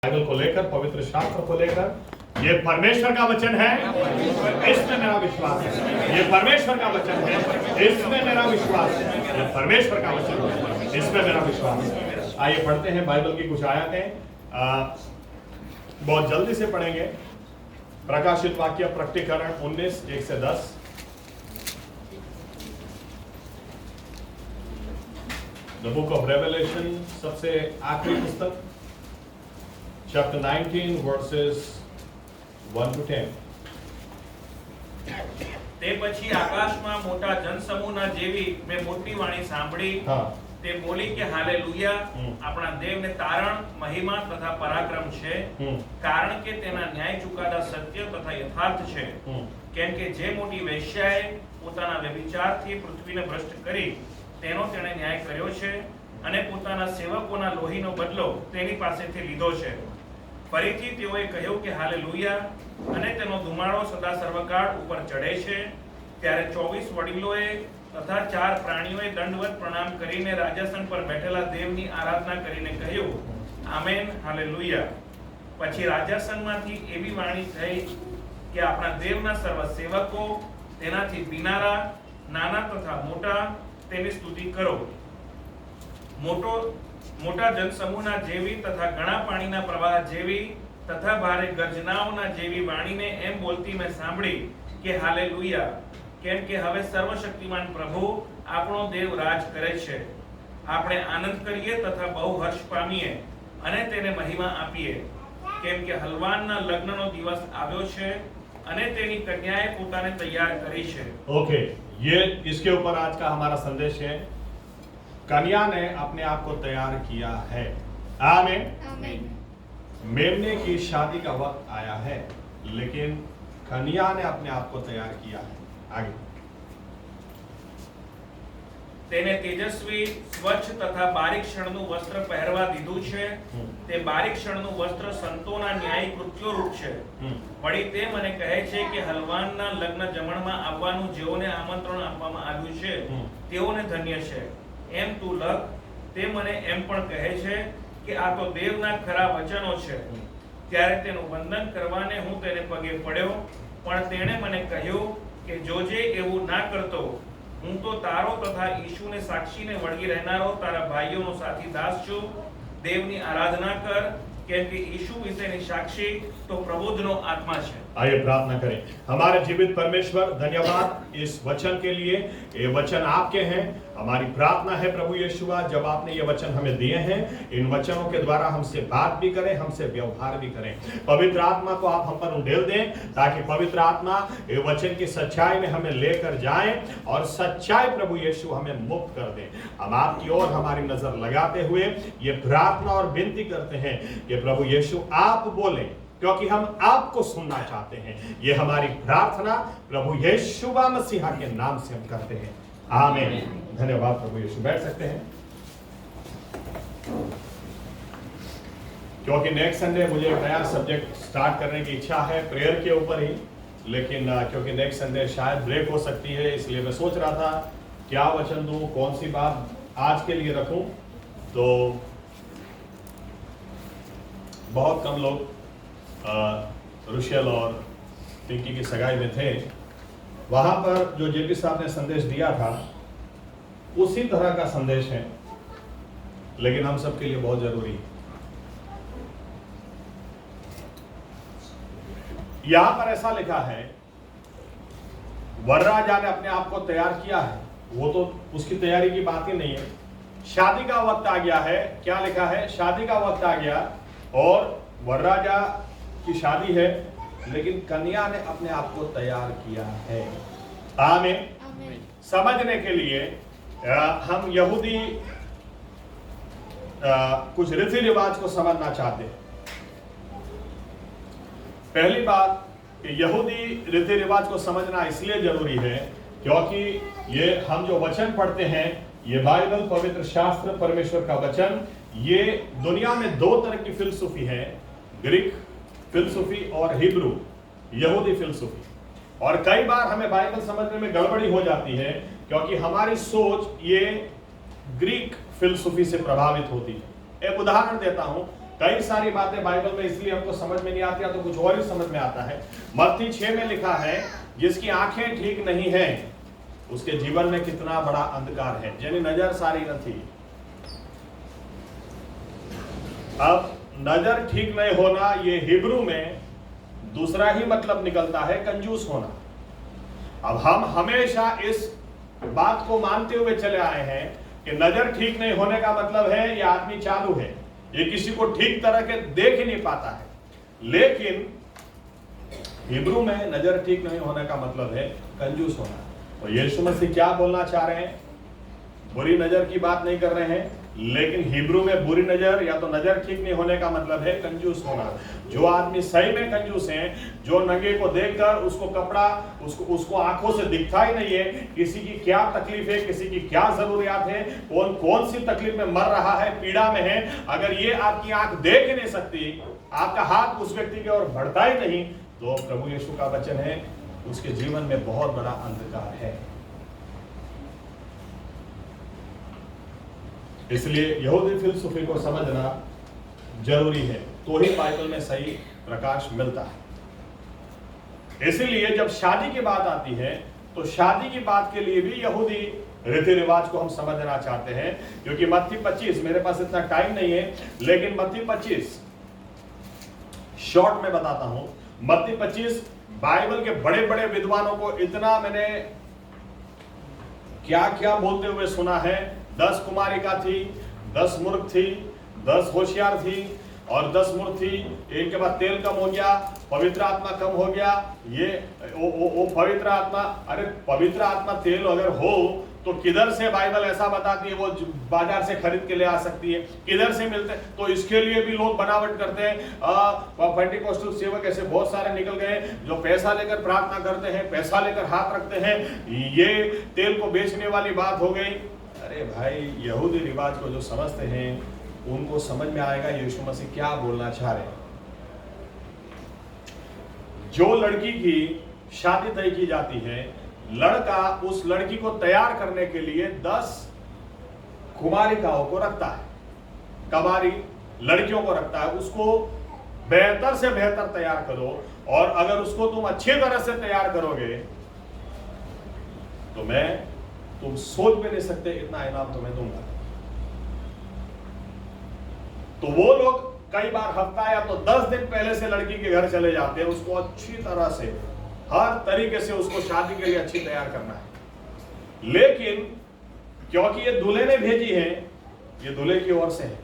Bible को लेकर, पवित्र शास्त्र को लेकर, ये परमेश्वर का वचन है, इसमें मेरा विश्वास है। ये परमेश्वर का वचन है, इसमें मेरा विश्वास है। ये परमेश्वर का वचन है, इसमें मेरा विश्वास है। आइए पढ़ते हैं बाइबल की कुछ आयतें, बहुत जल्दी से पढ़ेंगे। प्रकाशित वाक्य प्रकटीकरण 19:1-10। द बुक ऑफ रेवलेशन, सबसे आखिरी पुस्तक, चैप्टर 19 वर्सेस 1-10। તે પછી આકાશમાં મોટા જનસમૂહના જેવી મેં મોટી વાણી સાંભળી. તે બોલી કે હાલેલુયા, આપણા દેવને તારણ, મહિમા તથા પરાક્રમ છે, કારણ કે તેના ન્યાય ચુકાદા સત્ય તથા યથાર્થ છે. કેમ કે જે મોટી વેશ્યાએ પોતાના વ્યભિચારથી પૃથ્વીને ભ્રષ્ટ કરી તેનો તેણે ન્યાય કર્યો છે અને પોતાના સેવકોના લોહીનો બદલો તેની પાસેથી લીધો છે. ફરીથી તેઓએ કહ્યું કે હાલેલુયા, અને તેનો ધુમાડો સદા સર્વકાળ ઉપર ચડે છે. ત્યારે 24 વડીલોએ તથા 4 પ્રાણીઓએ દંડવત પ્રણામ કરીને રાજાસન પર બેઠેલા દેવની આરાધના કરીને કહ્યું, આમેન, હાલેલુયા. પછી રાજાસનમાંથી એવી વાણી થઈ કે આપણા દેવના સર્વ સેવકો તેનાથી પીનારા, નાના તથા મોટા, તેની સ્તુતિ કરો. મોટા જનસમૂહના જેવી તથા ઘણા પાણીના પ્રવાહ જેવી તથા ભારે ગર્જનાઓના જેવી વાણીને એમ બોલતી મેં સાંભળી કે હાલેલુયા, કેમ કે હવે સર્વશક્તિમાન પ્રભુ આપણો દેવ રાજ કરે છે. આપણે આનંદ કરીએ તથા બહુ હર્ષ પામીએ અને તેને મહિમા આપીએ, કેમ કે હલવાનના લગ્નનો દિવસ આવ્યો છે અને તેની કન્યાએ પોતાને તૈયાર કરી છે. ओके, ये इसके ऊपर आज का हमारा संदेश है। कन्या ने अपने आप को तैयार किया है। आमीन। मेमने की शादी का वक्त आया है, लेकिन कन्या ने अपने आप को तैयार किया है। आगे। તેને તેજસ્વી, સ્વચ્છ તથા બારીક શણનું વસ્ત્ર પહેરવા દીધું છે. તે બારીક શણનું વસ્ત્ર સંતોના ન્યાયી કૃત્યો રૂપ છે. વળી તે મને કહે છે કે હલવાનના લગ્ન જમણમાં આવવાનું જેઓને આમંત્રણ આપવામાં આવ્યું છે તેઓને ધન્ય છે. એમ તું લખ. તે મને એમ પણ કહે છે કે આ તો દેવના ખરા વચનો છે. ત્યારે તેનું વંદન કરવાને હું તેને પગે પડ્યો, પણ તેણે મને કહ્યું કે જોજે એવું ના કરતો. હું તો તારો તથા ઈશુને સાક્ષીને વળગી રહેનારો તારા ભાઈઓનો સાથી દાસ છું. દેવની આરાધના કર, કેમ કે ઈશુ વિશેની સાક્ષી તો પ્રબોધનો આત્મા છે. आइए प्रार्थना करें। हमारे जीवित परमेश्वर, धन्यवाद इस वचन के लिए। ये वचन आपके हैं। हमारी प्रार्थना है प्रभु यीशुआ, जब आपने ये वचन हमें दिए हैं, इन वचनों के द्वारा हमसे बात भी करें, हमसे व्यवहार भी करें। पवित्र आत्मा को आप हम पर उंडेल दें, ताकि पवित्र आत्मा ये वचन की सच्चाई में हमें लेकर जाए और सच्चाई प्रभु यीशु हमें मुक्त कर दे। हम आपकी ओर हमारी नजर लगाते हुए ये प्रार्थना और विनती करते हैं कि प्रभु यीशु आप बोलें, क्योंकि हम आपको सुनना चाहते हैं। ये हमारी प्रार्थना प्रभु यीशु मसीहा के नाम से हम करते हैं। आमीन। धन्यवाद प्रभु यीशु। बैठ सकते हैं। क्योंकि नेक्स्ट संडे मुझे एक नया सब्जेक्ट स्टार्ट करने की इच्छा है, प्रेयर के ऊपर ही, लेकिन क्योंकि नेक्स्ट संडे शायद ब्रेक हो सकती है, इसलिए मैं सोच रहा था क्या वचन दूं, कौन सी बात आज के लिए रखूं। तो बहुत कम लोग रुशेल और पिंकी की सगाई में थे। वहां पर जो जेपी साहब ने संदेश दिया था उसी तरह का संदेश है, लेकिन हम सबके लिए बहुत जरूरी है। यहां पर ऐसा लिखा है, वरराजा ने अपने आप को तैयार किया है। वो तो उसकी तैयारी की बात ही नहीं है। शादी का वक्त आ गया है। क्या लिखा है? शादी का वक्त आ गया और वरराजा की शादी है, लेकिन कन्या ने अपने आप को तैयार किया है। आमीन। समझने के लिए हम यहूदी कुछ रीति रिवाज को समझना चाहते हैं। पहली बात कि यहूदी रीति रिवाज को समझना इसलिए जरूरी है क्योंकि ये हम जो वचन पढ़ते हैं, ये बाइबल, पवित्र शास्त्र, परमेश्वर का वचन, ये दुनिया में 2 तरह की फिलसफी है, ग्रीक फिलसफी और हिब्रू यहूदी फिलसफी। और कई बार हमें बाइबल समझने में गड़बड़ी हो जाती है क्योंकि हमारी सोच ये ग्रीक फिलसफी से प्रभावित होती है। एक उदाहरण देता हूं कई सारी बातें बाइबल में इसलिए हमको समझ में नहीं आती है, तो कुछ और ही समझ में आता है। मत्ती 6 में लिखा है, जिसकी आंखें ठीक नहीं है उसके जीवन में कितना बड़ा अंधकार है, यानी नजर सारी नहीं। अब नजर ठीक नहीं होना, ये हिब्रू में दूसरा ही मतलब निकलता है, कंजूस होना। अब हम हमेशा इस बात को मानते हुए चले आए हैं कि नजर ठीक नहीं होने का मतलब है ये आदमी चालू है, ये किसी को ठीक तरह के देख ही नहीं पाता है। लेकिन हिब्रू में नजर ठीक नहीं होने का मतलब है कंजूस होना। और यीशु मसीह क्या बोलना चाह रहे हैं? बुरी नजर की बात नहीं कर रहे हैं, लेकिन हिब्रू में बुरी नजर या तो नजर ठीक नहीं होने का मतलब है कंजूस होना। जो आदमी सही में कंजूस है, जो नंगे को देखकर उसको कपड़ा उसको आंखों से दिखता ही नहीं है किसी की क्या तकलीफ है, किसी की क्या जरूरियात है, कौन सी तकलीफ में मर रहा है, पीड़ा में है, अगर ये आपकी आंख देख नहीं सकती, आपका हाथ उस व्यक्ति की ओर बढ़ता ही नहीं, तो प्रभु यीशु का वचन है उसके जीवन में बहुत बड़ा अंधकार है। इसलिए यहूदी फिलसफी को समझना जरूरी है, तो ही बाइबल में सही प्रकाश मिलता है। इसलिए जब शादी की बात आती है तो शादी की बात के लिए भी यहूदी रीति रिवाज को हम समझना चाहते हैं, क्योंकि मत्ती 25, मेरे पास इतना टाइम नहीं है, लेकिन मत्ती 25 शॉर्ट में बताता हूं। मत्ती 25 बाइबल के बड़े बड़े विद्वानों को इतना मैंने क्या क्या बोलते हुए सुना है। 10 कुमारिका थी, 10 मूर्ख थी, 10 होशियार थी और 10 मूर्ख थी। इनके बाद तेल कम हो गया, पवित्र आत्मा कम हो गया। ये वो पवित्र आत्मा, अरे पवित्र आत्मा तेल अगर हो तो किधर से बाइबल ऐसा बताती है वो बाजार से खरीद के ले आ सकती है, किधर से मिलते हैं? तो इसके लिए भी लोग बनावट करते हैं। पेंटिकोस्टल सेवक ऐसे बहुत सारे निकल गए जो पैसा लेकर प्रार्थना करते हैं, पैसा लेकर हाथ रखते हैं, ये तेल को बेचने वाली बात हो गई। अरे भाई, यहूदी रिवाज को जो समझते हैं उनको समझ में आएगा यीशु मसीह क्या बोलना चाह रहे हैं। जो लड़की की शादी तय की जाती है, लड़का उस लड़की को तैयार करने के लिए 10 कुमारिकाओं को रखता है, कबारी लड़कियों को रखता है। उसको बेहतर से बेहतर तैयार करो, और अगर उसको तुम अच्छी तरह से तैयार करोगे तो तुम सोच भी नहीं सकते इतना इनाम तुम्हें दूंगा। तो वो लोग कई बार हफ्ता या तो 10 दिन पहले से लड़की के घर चले जाते हैं, उसको अच्छी तरह से हर तरीके से उसको शादी के लिए अच्छी तैयार करना है। लेकिन क्योंकि ये दूल्हे ने भेजी है, ये दूल्हे की ओर से है,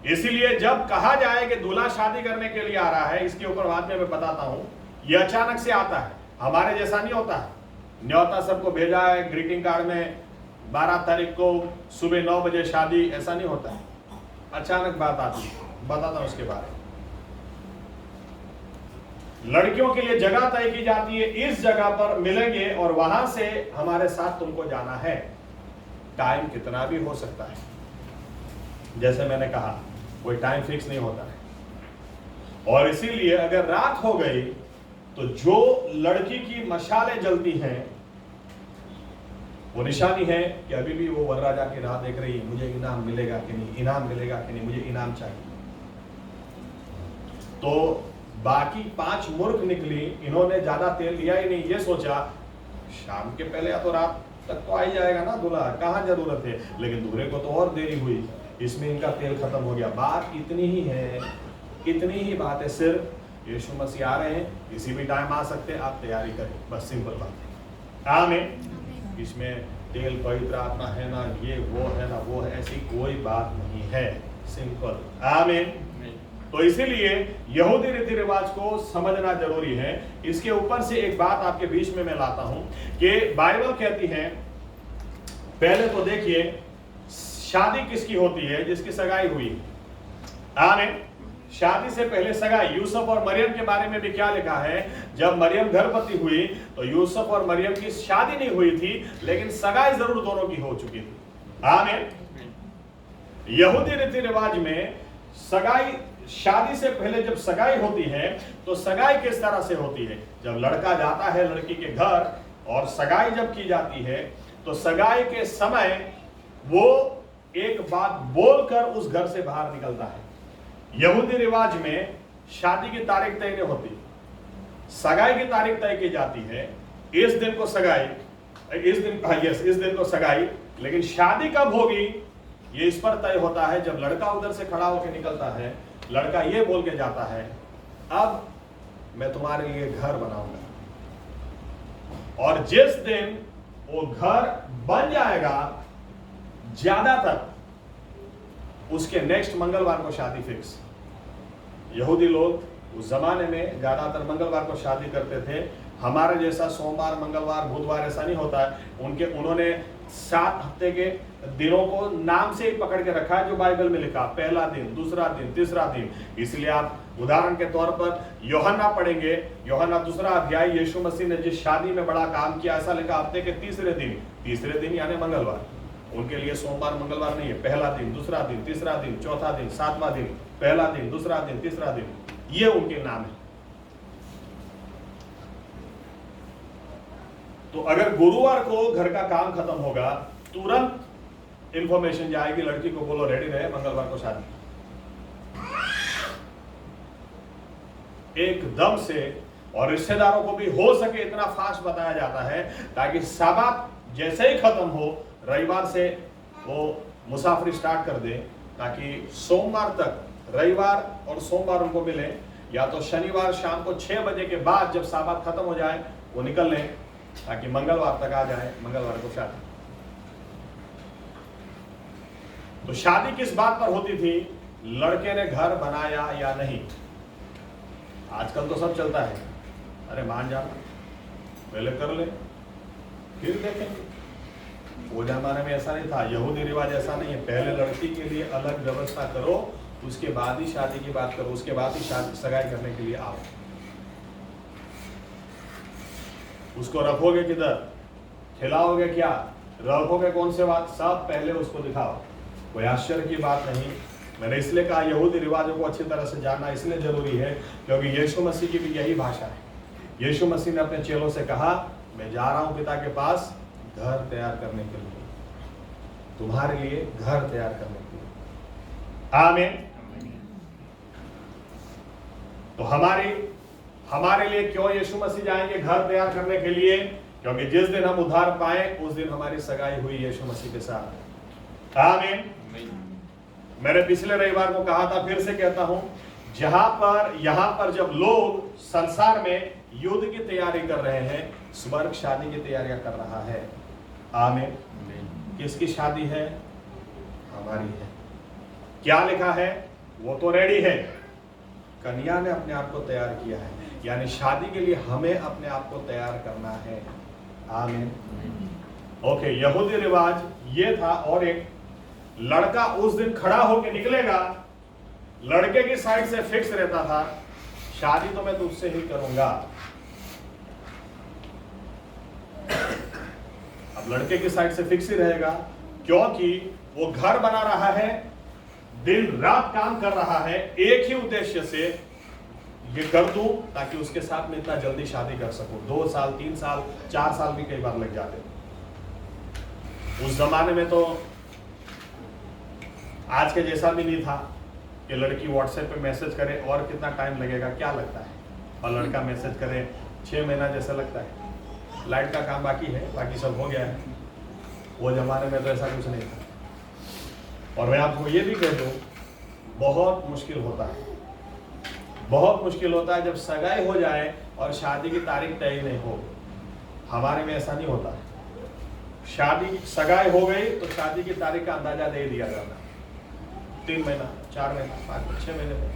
इसीलिए जब कहा जाए कि दूल्हा शादी करने के लिए आ रहा है, इसके ऊपर बाद में मैं बताता हूं, ये अचानक से आता है, हमारे जैसा नहीं होता है। न्योता सबको भेजा है, ग्रीटिंग कार्ड में 12 तारीख को सुबह 9 बजे शादी, ऐसा नहीं होता है, अचानक बात आती है। बताता हूं उसके बारे में। लड़कियों के लिए जगह तय की जाती है, इस जगह पर मिलेंगे और वहां से हमारे साथ तुमको जाना है। टाइम कितना भी हो सकता है, जैसे मैंने कहा कोई टाइम फिक्स नहीं होता है। और इसीलिए अगर रात हो गई तो जो लड़की की मशालें जलती हैं वो निशानी है कि अभी भी वो वरराजा की राह देख रही है, मुझे इनाम मिलेगा कि नहीं, इनाम मिलेगा कि नहीं, मुझे इनाम चाहिए। तो बाकी 5 मूर्ख निकली, इन्होंने ज्यादा तेल लिया ही नहीं, ये सोचा शाम के पहले या तो रात तक तो आ ही जाएगा ना दूल्हा, कहां जरूरत है। लेकिन दूल्हे को तो और देरी हुई, इसमें इनका तेल खत्म हो गया। बात इतनी ही है, इतनी ही बात है, सिर्फ यीशु मसीह आ रहे हैं, किसी भी टाइम आ सकते हैं, आप तैयारी करें, बस सिंपल बात है। आमीन। इसमें तेल पवित्र आत्मा है ना, ये वो है ना वो है, ऐसी कोई बात नहीं है, सिंपल। आमीन। तो इसीलिए यहूदी रीति रिवाज को समझना जरूरी है। इसके ऊपर से एक बात आपके बीच में मैं लाता हूं कि बाइबल कहती है, पहले तो देखिए शादी किसकी होती है? जिसकी सगाई हुई। आमीन। शादी से पहले सगाई। यूसुफ और मरियम के बारे में भी क्या लिखा है? जब मरियम गर्भवती हुई तो यूसुफ और मरियम की शादी नहीं हुई थी, लेकिन सगाई जरूर दोनों की हो चुकी थी। आमीन। यहूदी रीति रिवाज में सगाई, शादी से पहले जब सगाई होती है तो सगाई किस तरह से होती है? जब लड़का जाता है लड़की के घर और सगाई जब की जाती है तो सगाई के समय वो एक बात बोलकर उस घर से बाहर निकलता है। यहूदी रिवाज में शादी की तारीख तय नहीं होती, सगाई की तारीख तय की जाती है। इस दिन को सगाई, इस दिन को सगाई, लेकिन शादी कब होगी ये इस पर तय होता है जब लड़का उधर से खड़ा होकर निकलता है। लड़का ये बोल के जाता है, अब मैं तुम्हारे लिए घर बनाऊंगा, और जिस दिन वो घर बन जाएगा, ज्यादातर उसके नेक्स्ट मंगलवार को शादी फिक्स। यहूदी लोग उस जमाने में ज्यादातर मंगलवार को शादी करते थे। हमारे जैसा सोमवार, मंगलवार, बुधवार ऐसा नहीं होता है। उन्होंने 7 हफ्ते के दिनों को नाम से ही पकड़ के रखा है जो बाइबल में लिखा, पहला दिन, दूसरा दिन, तीसरा दिन। इसलिए आप उदाहरण के तौर पर यूहन्ना पढ़ेंगे, यूहन्ना 2 अध्याय, यीशु मसीह ने जिस शादी में बड़ा काम किया, ऐसा लिखा हफ्ते के तीसरे दिन यानी मंगलवार। उनके लिए सोमवार मंगलवार नहीं है, पहला दिन, दूसरा दिन, तीसरा दिन, चौथा दिन, 7वां दिन, पहला दिन, दूसरा दिन, तीसरा दिन, ये उनके नाम है। तो अगर गुरुवार को घर का काम खत्म होगा, तुरंत इंफॉर्मेशन जाएगी, लड़की को बोलो रेडी रहे, मंगलवार को शादी। एकदम से, और रिश्तेदारों को भी हो सके इतना फास्ट बताया जाता है ताकि साबात जैसे ही खत्म हो, रविवार से वो मुसाफरी स्टार्ट कर दे, ताकि सोमवार तक, रविवार और सोमवार उनको मिले, या तो शनिवार शाम को 6 बजे के बाद जब साबात खत्म हो जाए वो निकल लें, ताकि मंगलवार तक आ जाए, मंगलवार को शादी। तो शादी किस बात पर होती थी? लड़के ने घर बनाया या नहीं। आजकल तो सब चलता है, अरे मान जाना, पहले कर ले फिर देखेंगे। वो जमाने में ऐसा नहीं था, यहूदी रिवाज ऐसा नहीं है। पहले लड़की के लिए अलग व्यवस्था करो, उसके बाद ही शादी की बात करो, उसके बाद ही शादी सगाई करने के लिए आओ। उसको रखोगे किधर, खिलाओगे क्या, रखोगे कौन से बात, सब पहले उसको दिखाओ। कोई आश्चर्य की बात नहीं। मैंने इसलिए कहा यहूदी रिवाजों को अच्छी तरह से जानना इसलिए जरूरी है क्योंकि यीशु मसीह की भी यही भाषा है। यीशु मसीह ने अपने चेलों से कहा, मैं जा रहा हूं पिता के पास घर तैयार करने के लिए, तुम्हारे लिए घर तैयार करने के लिए। आमीन। तो हमारे लिए क्यों यीशु मसीह जाएंगे घर तैयार करने के लिए? क्योंकि जिस दिन हम उद्धार पाए उस दिन हमारी सगाई हुई यीशु मसीह के साथ। आमीन। मैंने पिछले रविवार को कहा था, फिर से कहता हूं, यहां पर जब लोग संसार में युद्ध की तैयारी कर रहे हैं, स्वर्ग शादी की तैयारियां कर रहा है। आमीन। किसकी शादी है? हमारी है। क्या लिखा है? वो तो रेडी है, कन्या ने अपने आप को तैयार किया है, यानी शादी के लिए हमें अपने आप को तैयार करना है। आमीन। ओके, यहूदी रिवाज ये था। और एक लड़का उस दिन खड़ा होकर निकलेगा, लड़के की साइड से फिक्स रहता था, शादी तो मैं तुझसे ही करूंगा। अब लड़के की साइड से फिक्स ही रहेगा क्योंकि वो घर बना रहा है, दिन रात काम कर रहा है, एक ही उद्देश्य से, ये कर दूं ताकि उसके साथ में इतना जल्दी शादी कर सकूं। 2 साल, 3 साल, 4 साल भी कई बार लग जाते। उस जमाने में तो आज के जैसा भी नहीं था कि लड़की व्हाट्सएप पे मैसेज करे और कितना टाइम लगेगा, क्या लगता है, और लड़का मैसेज करे 6 महीना जैसा लगता है। लाइट का काम बाकी है, बाकी सब हो गया है। वो जमाने में तो ऐसा कुछ नहीं था। और मैं आपको ये भी कह दूं, बहुत मुश्किल होता है, बहुत मुश्किल होता है जब सगाई हो जाए और शादी की तारीख तय नहीं हो। हमारे में ऐसा नहीं होता। शादी, सगाई हो गई तो शादी की तारीख का अंदाजा दे दिया जाता है, 3 महीना, 4 महीना, 5, 6 महीने में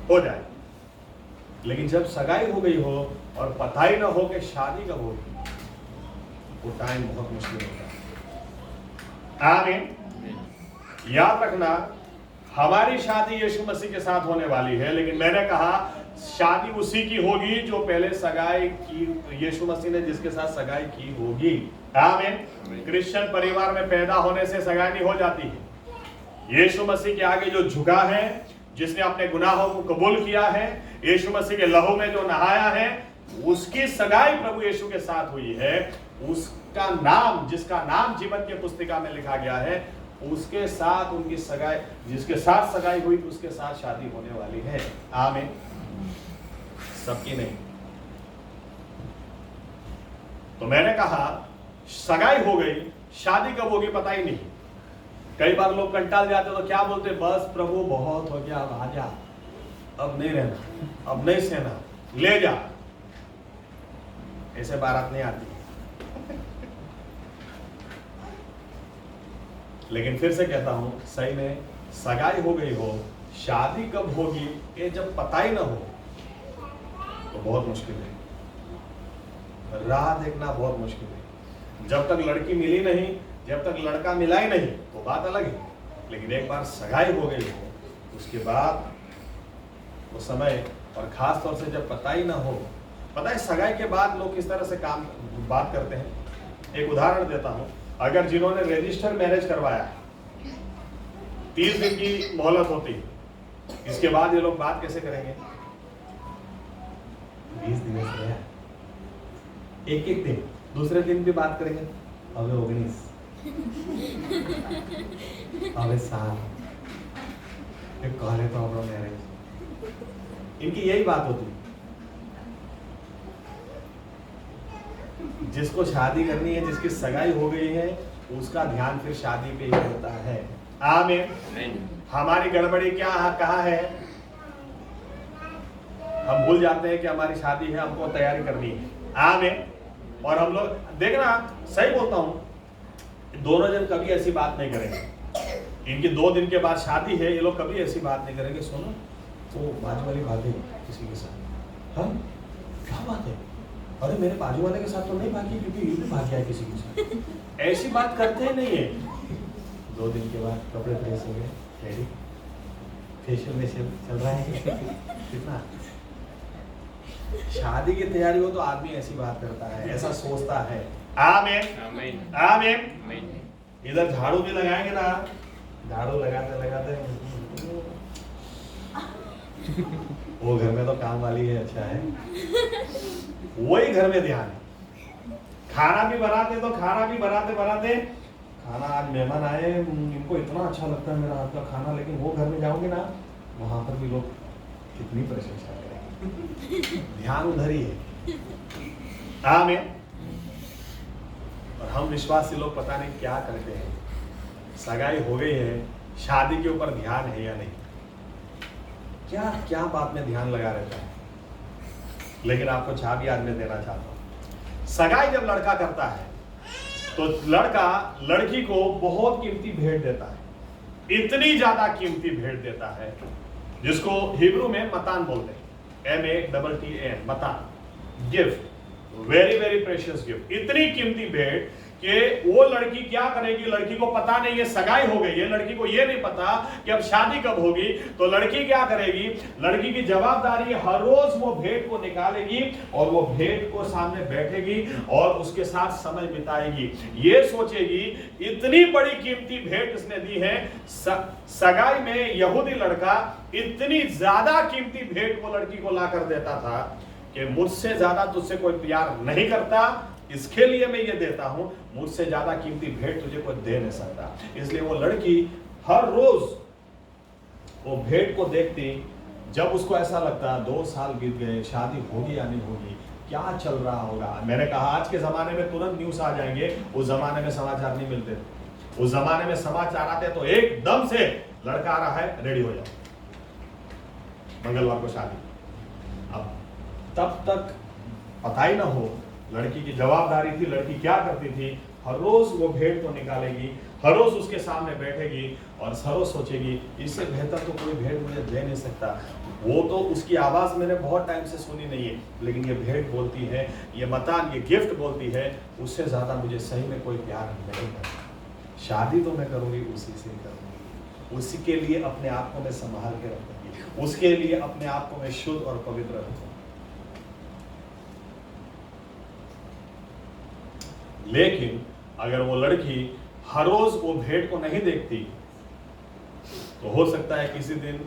हो जाए। लेकिन जब सगाई हो गई हो और पता ही ना हो कि शादी कब होगी, वो टाइम बहुत मुश्किल होता है। आमीन। याद रखना, हमारी शादी यीशु मसीह के साथ होने वाली है, लेकिन मैंने कहा शादी उसी की होगी जो पहले सगाई की, यीशु मसीह ने जिसके साथ सगाई की होगी। आमीन। क्रिश्चियन परिवार में पैदा होने से सगाई नहीं हो जाती है। यीशु मसीह के आगे जो झुका है, जिसने अपने गुनाहों को कबूल किया है, यीशु मसीह के लहू में जो नहाया है, उसकी सगाई प्रभु यीशु के साथ हुई है। उसका नाम, जिसका नाम जीवन की पुस्तिका में लिखा गया है, उसके साथ उनकी सगाई, जिसके साथ सगाई हुई उसके साथ शादी होने वाली है। आमीन। सबकी नहीं। तो मैंने कहा सगाई हो गई, शादी कब होगी पता ही नहीं। कई बार लोग कंटाल जाते तो क्या बोलते, बस प्रभु बहुत हो गया, अब आ जा, अब नहीं रहना, अब नहीं सहना, ले जा। ऐसे बारात नहीं आती। लेकिन फिर से कहता हूं, सही में सगाई हो गई हो, शादी कब होगी ये जब पता ही ना हो तो बहुत मुश्किल है। राह देखना बहुत मुश्किल है। जब तक लड़की मिली नहीं, जब तक लड़का मिला ही नहीं तो बात अलग है। लेकिन एक बार सगाई हो गई हो उसके बाद वो समय, और खास तौर से जब पता ही ना हो। पता है सगाई के बाद लोग किस तरह से बात करते हैं। एक उदाहरण देता हूं, अगर जिन्होंने रजिस्टर मैरिज करवाया, 30 दिन की मोहलत होती, इसके बाद ये लोग बात कैसे करेंगे? 20 दिन से है, एक दिन, दूसरे दिन भी बात करेंगे, अबे 19, अबे साल, कॉलेज तो हमारा मैरिज। इनकी यही बात होती है। जिसको शादी करनी है, जिसकी सगाई हो गई है, उसका ध्यान फिर शादी पे ही होता है। आमीन। हमारी गड़बड़ी क्या कहाँ है? हम भूल जाते हैं कि हमारी शादी है, हमको तैयारी करनी है। आमीन। और हम लोग देखना, सही बोलता हूं, दोनों जन कभी ऐसी बात नहीं करेंगे। इनकी 2 दिन के बाद शादी है, ये लोग कभी ऐसी बात नहीं करेंगे, सुनो वो बाजू वाली भागी किसी के साथ। हाँ क्या बात है? अरे मेरे बाजू वाले के साथ तो नहीं भागी, क्योंकि ये भी भाग गया किसी के साथ। ऐसी बात करते ही नहीं है। 2 दिन के बाद कपड़े प्रेस हो गए, रेडी, फेशियल वेशियल चल रहा है कितना। शादी की तैयारी हो तो आदमी ऐसी बात करता है, ऐसा सोचता है। आमीन। आमीन। इधर झाड़ू भी लगाएंगे ना, झाड़ू लगाते लगाते वो घर में तो काम वाली है, अच्छा है, वही घर में ध्यान है। खाना भी बनाते तो खाना भी बनाते बनाते, खाना आज मेहमान आए, इनको इतना अच्छा लगता है मेरा हाथ का खाना, लेकिन वो घर में जाओगे ना, वहां पर भी लोग कितनी प्रशंसा करेंगे। ध्यान उधर ही है। आमीन। और हम विश्वासी लोग पता नहीं क्या करते हैं। सगाई हो गई है, शादी के ऊपर ध्यान है या नहीं, क्या क्या बात में ध्यान लगा रहता है। लेकिन आपको चाबी आज मैं देना चाहता हूं। सगाई जब लड़का करता है तो लड़का लड़की को बहुत कीमती भेंट देता है, इतनी ज्यादा कीमती भेंट देता है जिसको हिब्रू में मतान बोलते हैं, MATTAN, मतान, gift, very very precious gift. इतनी कीमती भेंट कि वो लड़की क्या करेगी, लड़की को पता नहीं है सगाई हो गई है, लड़की को ये नहीं पता कि अब शादी कब होगी, तो लड़की क्या करेगी, लड़की की जवाबदारी हर रोज वो भेंट को निकालेगी और वो भेंट को सामने बैठेगी और उसके साथ समय बिताएगी। ये सोचेगी इतनी बड़ी कीमती भेंट इसने दी है। सगाई में यहूदी लड़का इतनी ज्यादा कीमती भेंट वो लड़की को ला कर देता था कि मुझसे ज्यादा तुझसे कोई प्यार नहीं करता, इसके लिए मैं ये देता हूं, मुझसे ज्यादा कीमती भेंट तुझे कोई दे नहीं सकता। इसलिए वो लड़की हर रोज वो भेंट को देखती। जब उसको ऐसा लगता 2 साल बीत गए, शादी होगी या नहीं होगी, क्या चल रहा होगा। मैंने कहा आज के जमाने में तुरंत न्यूज आ जाएंगे, उस जमाने में समाचार नहीं मिलते। उस जमाने में समाचार आते तो एकदम से लड़का आ रहा है, रेडी हो जाओ, मंगलवार को शादी। अब तब तक पता ही ना हो, लड़की की जवाबदारी थी, लड़की क्या करती थी, हर रोज वो भेंट को निकालेगी, हर रोज उसके सामने बैठेगी और हर रोज सोचेगी इससे बेहतर तो कोई भेंट मुझे दे नहीं सकता। वो तो उसकी आवाज मैंने बहुत टाइम से सुनी नहीं है, लेकिन ये भेंट बोलती है, ये मतान, ये गिफ्ट बोलती है, उससे ज्यादा मुझे सही में कोई प्यार नहीं करता। शादी तो मैं करूंगी उसी से करूंगी, उसी के लिए अपने आप को मैं संभाल के रखूंगी, उसके लिए अपने आप को मैं शुद्ध और पवित्र रखूंगी। लेकिन अगर वो लड़की हर रोज वो भेंट को नहीं देखती तो हो सकता है किसी दिन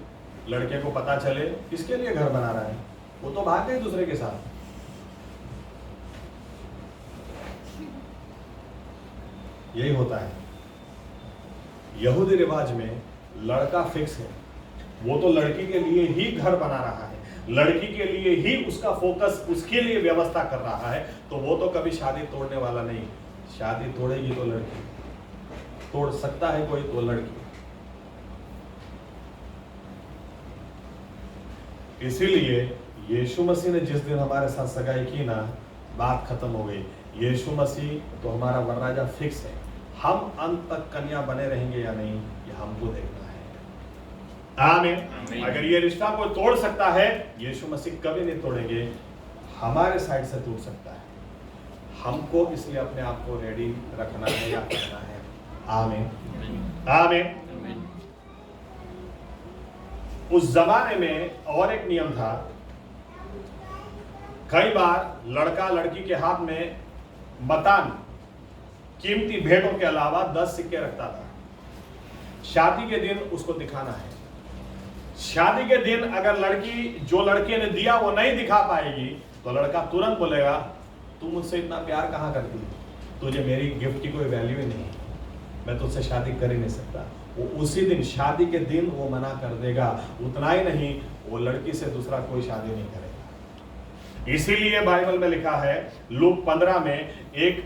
लड़के को पता चले किसके लिए घर बना रहा है, वो तो भाग गई दूसरे के साथ। यही होता है। यहूदी रिवाज में लड़का फिक्स है, वो तो लड़की के लिए ही घर बना रहा है, लड़की के लिए ही उसका फोकस उसके लिए व्यवस्था कर रहा है, तो वो तो कभी शादी तोड़ने वाला नहीं। शादी तोड़ेगी तो लड़की, तोड़ सकता है कोई तो लड़की। इसीलिए यीशु मसीह ने जिस दिन हमारे साथ सगाई की ना, बात खत्म हो गई। यीशु मसीह तो हमारा वरराजा फिक्स है, हम अंत तक कन्या बने रहेंगे या नहीं ये हमको देखना है। आमीन। अगर ये रिश्ता कोई तोड़ सकता है, यीशु मसीह कभी नहीं तोड़ेंगे, हमारे साइड से टूट सकता है। हमको इसलिए अपने आप को रेडी रखना है या करना है। आमीन आमीन। उस जमाने में और एक नियम था, कई बार लड़का लड़की के हाथ में मतान कीमती भेंटों के अलावा 10 सिक्के रखता था। शादी के दिन उसको दिखाना है। शादी के दिन अगर लड़की जो लड़के ने दिया वो नहीं दिखा पाएगी तो लड़का तुरंत बोलेगा तू मुझसे इतना प्यार कहां करती है, तुझे मेरी गिफ्ट की कोई वैल्यू ही नहीं, मैं तुझसे शादी कर ही नहीं सकता। वो उसी दिन शादी के दिन वो मना कर देगा। उतना ही नहीं, वो लड़की से दूसरा कोई शादी नहीं करेगा। इसीलिए बाइबल में लिखा है, लूक 15 में एक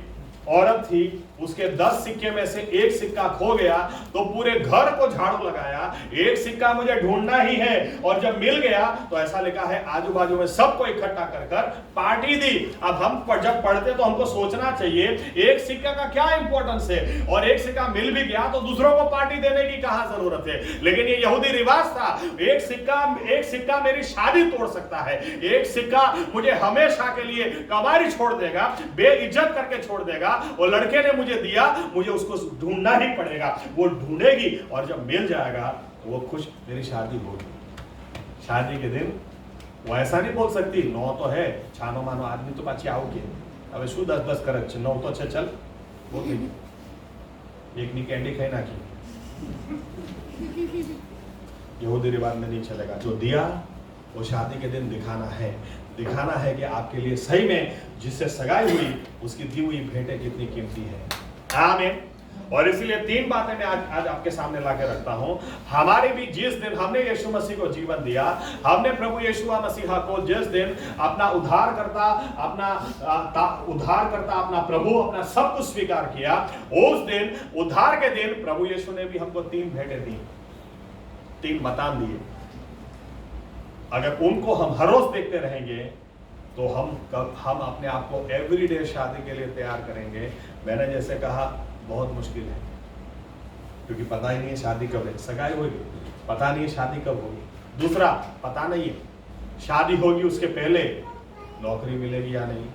औरत थी, उसके 10 सिक्के में से एक सिक्का खो गया तो पूरे घर को झाड़ू लगाया, एक सिक्का मुझे ढूंढना ही है। और जब मिल गया तो ऐसा लिखा है आजू बाजू में सबको इकट्ठा कर कर पार्टी दी। अब हम जब पढ़ते तो हमको सोचना चाहिए एक सिक्का का क्या इंपॉर्टेंस है, और एक सिक्का मिल भी गया तो दूसरों को पार्टी देने की कहां जरूरत है। लेकिन ये यहूदी रिवाज था, एक सिक्का मेरी शादी तोड़ सकता है, एक सिक्का मुझे हमेशा के लिए कबारी छोड़ देगा, बेइज्जत करके छोड़ देगा। वो लड़के ने मुझे दिया, मुझे उसको ढूंढना ही पड़ेगा। वो ढूंढेगी और जब मिल जाएगा तो वो खुश, मेरी शादी होगी। शादी के दिन वो ऐसा नहीं बोल सकती 9 तो है, छानो मानो आदमी तो पाछी आओगे, अब शू 10-10 कर 9 तो अच्छा चल बोल देगी, एक नी कैंडी खाई ना की। यहूदी रिवाज में नहीं चलेगा। जो दिया वो शादी के दिन दिखाना है कि आपके लिए सही में जिससे सगाई हुई उसकी दी हुई भेंटें कितनी कीमती है। आमीन। और इसीलिए 3 बातें मैं आज आपके सामने लाके रखता हूं। हमारे भी जिस दिन हमने यीशु मसीह को जीवन दिया, हमने प्रभु यीशु मसीहा को जिस दिन अपना उद्धारकर्ता, अपना प्रभु, अपना सब कुछ स्वीकार किया, उस दिन उद्धार के दिन प्रभु यीशु ने भी हमको 3 भेंटें दी, 3 मतान दिए। अगर उनको हम हर रोज देखते रहेंगे तो हम अपने आप को एवरीडे शादी के लिए तैयार करेंगे। मैंने जैसे कहा बहुत मुश्किल है, क्योंकि पता ही नहीं है शादी कब है, सगाई होगी पता नहीं है शादी कब होगी, दूसरा पता नहीं है शादी होगी उसके पहले नौकरी मिलेगी या नहीं,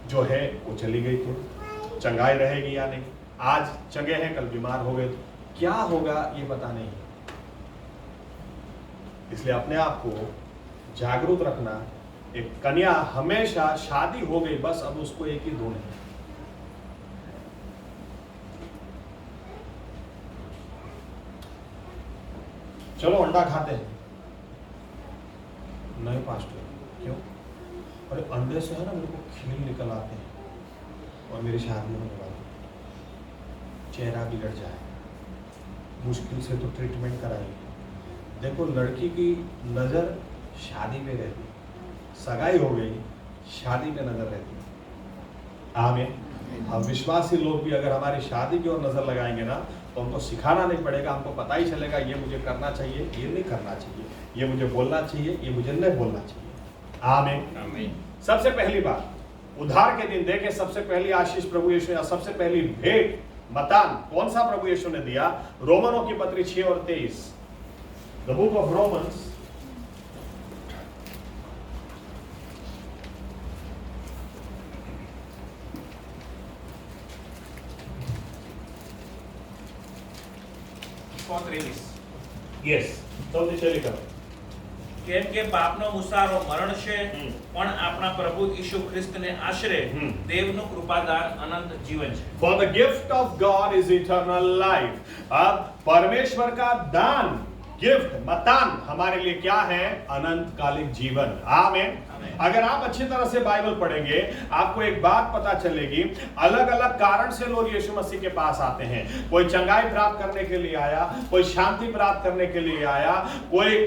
जो है वो चली गई तो चंगाई रहेगी या नहीं, आज चंगे हैं कल बीमार हो गए तो क्या होगा ये पता नहीं। इसलिए अपने आप को जागरूक रखना। एक कन्या हमेशा शादी हो गई बस अब उसको एक ही धुन है, चलो अंडा खाते हैं, नहीं पास्टर क्यों, अरे अंडे से है ना मेरे को खील निकल आते हैं और मेरी शादी होने वाली, चेहरा बिगड़ जाए, मुश्किल से तो ट्रीटमेंट कराइए। देखो लड़की की नजर शादी पे रहती, सगाई हो गई शादी पे नजर रहती। आमीन। हम विश्वासी लोग भी अगर हमारी शादी की ओर नजर लगाएंगे ना तो हमको सिखाना नहीं पड़ेगा, हमको पता ही चलेगा ये मुझे करना चाहिए, ये नहीं करना चाहिए, ये मुझे बोलना चाहिए, ये मुझे नहीं बोलना चाहिए। आमीन। सबसे पहली बात उद्धार के दिन देखे, सबसे पहली आशीष प्रभु यीशु या सबसे पहली भेंट मतान कौन सा प्रभु यीशु ने दिया? रोमनों की पत्री 6 और 23, the book of Romans yes સૌથી છેલ્લી કલમ કેમ કે પાપનો મુસારો મરણ છે પણ આપણા પ્રભુ ઈસુ ખ્રિસ્તને આશરે દેવનું કૃપાદાન અનંત જીવન છે. For the gift of God is eternal life. अब परमेश्वर का दान गिफ्ट मतान हमारे लिए क्या है? अनंत कालिक जीवन। आमीन। अगर आप अच्छी तरह से बाइबल पढ़ेंगे आपको एक बात पता चलेगी, अलग अलग कारण से लोग यीशु मसीह के पास आते हैं। कोई चंगाई प्राप्त करने के लिए आया, कोई शांति प्राप्त करने के लिए आया, कोई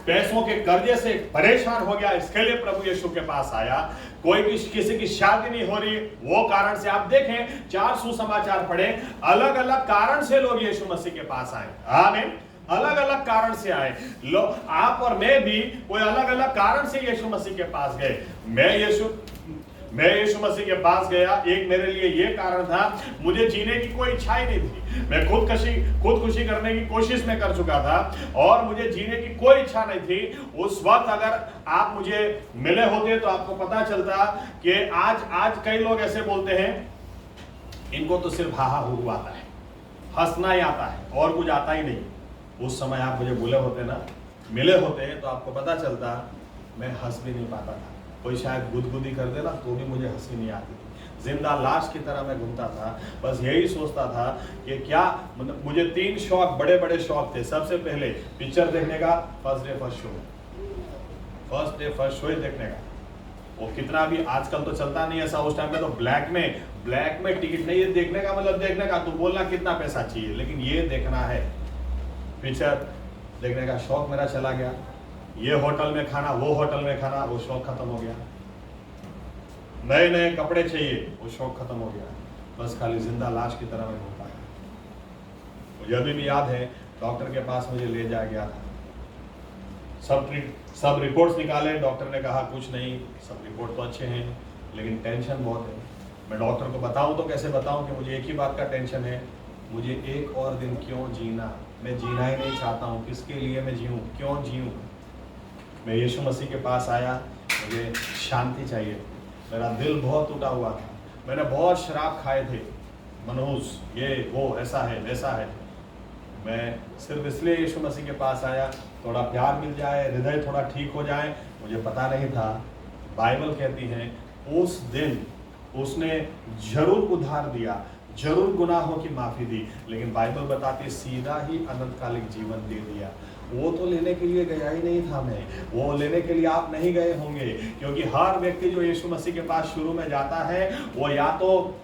पैसों के कर्जे से परेशान हो गया, इसके लिए प्रभु यीशु के पास आया। कोई किसी की शादी नहीं हो रही, वो कारण से। आप देखें 4 सुसमाचार पढ़े, अलग अलग कारण से लोग यीशु मसीह के पास आए। आमीन। अलग अलग कारण से आए लोग, आप और मैं भी कोई अलग अलग कारण से यीशु मसीह के पास गए। मैं यीशु मसीह के पास गया, एक मेरे लिए ये कारण था, मुझे जीने की कोई इच्छा ही नहीं थी। मैं खुदकुशी करने की कोशिश में कर चुका था और मुझे जीने की कोई इच्छा नहीं थी। उस वक्त अगर आप मुझे मिले होते तो आपको पता चलता कि आज कई लोग ऐसे बोलते हैं, इनको तो सिर्फ हा हु आता है, हंसना ही आता है और कुछ आता ही नहीं। उस समय आप मुझे मिले होते तो आपको पता चलता मैं हंस भी नहीं पाता था। कोई शायद गुदगुदी कर देना तो भी मुझे हंसी नहीं आती थी। जिंदा लाश की तरह मैं घूमता था, बस यही सोचता था कि क्या, मतलब मुझे 3 शौक, बड़े बड़े शौक थे। सबसे पहले पिक्चर देखने का, फर्स्ट डे फर्स्ट शो देखने का। वो कितना भी आजकल तो चलता नहीं ऐसा, उस टाइम पे तो ब्लैक में टिकट नहीं है देखने का, मतलब देखने का तो बोलना कितना पैसा चाहिए, लेकिन ये देखना है। पिक्चर देखने का शौक मेरा चला गया। ये होटल में खाना, वो होटल में खाना, वो शौक खत्म हो गया। नए नए कपड़े चाहिए, वो शौक खत्म हो गया। बस खाली जिंदा लाश की तरह में घूमता है। मुझे अभी भी याद है, डॉक्टर के पास मुझे ले जाया गया था। सब रिपोर्ट्स निकाले, डॉक्टर ने कहा कुछ नहीं, सब रिपोर्ट तो अच्छे हैं लेकिन टेंशन बहुत है। मैं डॉक्टर को बताऊं तो कैसे बताऊं कि मुझे एक ही बात का टेंशन है, मुझे एक और दिन क्यों जीना, मैं जीना ही नहीं चाहता हूँ, किसके लिए मैं जीऊँ, क्यों जीऊँ। मैं यीशु मसीह के पास आया, मुझे शांति चाहिए। मेरा दिल बहुत टूटा हुआ था, मैंने बहुत शराब खाए थे, मनहूस, ये वो ऐसा है वैसा है। मैं सिर्फ इसलिए यीशु मसीह के पास आया, थोड़ा प्यार मिल जाए, हृदय थोड़ा ठीक हो जाए। मुझे पता नहीं था, बाइबल कहती है उस दिन उसने जरूर उद्धार दिया, जरूर गुनाहों की माफी दी, लेकिन बाइबल बताती सीधा ही अनंतकालिक जीवन दे दिया। वो तो लेने के लिए गया ही नहीं था मैं, वो लेने के लिए आप नहीं गए होंगे, क्योंकि हर व्यक्ति जो यीशु मसीह के पास शुरू में जाता है वो या तो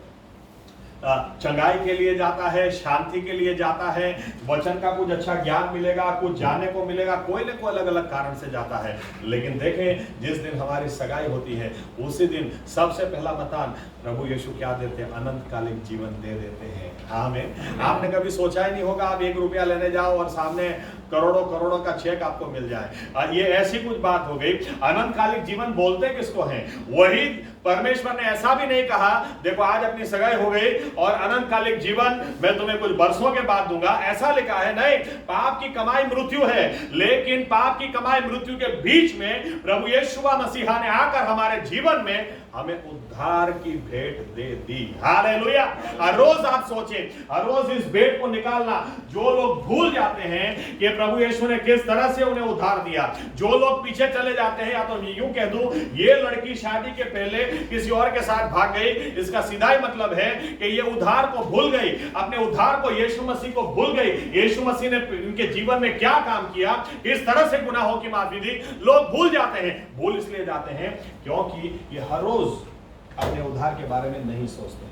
चंगाई के लिए जाता है, शांति के लिए जाता है, वचन का कुछ अच्छा ज्ञान मिलेगा, कुछ जानने को मिलेगा, कोई न कोई अलग अलग कारण से जाता है। लेकिन देखें, जिस दिन हमारी सगाई होती है उसी दिन सबसे पहला वरदान प्रभु यीशु क्या देते हैं? अनंतकालिक जीवन दे देते हैं। आमीन। आपने कभी सोचा ही नहीं होगा आप 1 रुपया लेने जाओ और सामने करोड़ों करोड़ों का चेक आपको मिल जाए। ये ऐसी कुछ बात हो गई। अनंतकालिक जीवन बोलते किसको हैं? वही परमेश्वर ने ऐसा भी नहीं कहा देखो आज अपनी सगाई हो गई और अनंतकालिक जीवन मैं तुम्हें कुछ वर्षों के बाद दूंगा, ऐसा लिखा है नहीं। पाप की कमाई मृत्यु है, लेकिन पाप की कमाई मृत्यु के बीच में प्रभु यीशु मसीहा ने आकर हमारे जीवन में हमें उद्धार की भेंट दे दी। हालेलुया। हर रोज आप सोचें, हर रोज इस भेंट को निकालना। जो लोग भूल जाते हैं कि प्रभु यीशु ने किस तरह से उन्हें उद्धार दिया, जो लोग पीछे चले जाते हैं, या तो यूं कह दूं ये लड़की शादी के पहले किसी और के साथ भाग गई, इसका सीधा ही मतलब है कि ये उद्धार को भूल गई, अपने उद्धार को, यीशु मसीह को भूल गई। यीशु मसीह ने उनके जीवन में क्या काम किया, किस तरह से गुनाहों की माफी दी, लोग भूल जाते हैं। भूल इसलिए जाते हैं क्योंकि ये हर रोज अपने उद्धार के बारे में नहीं सोचते।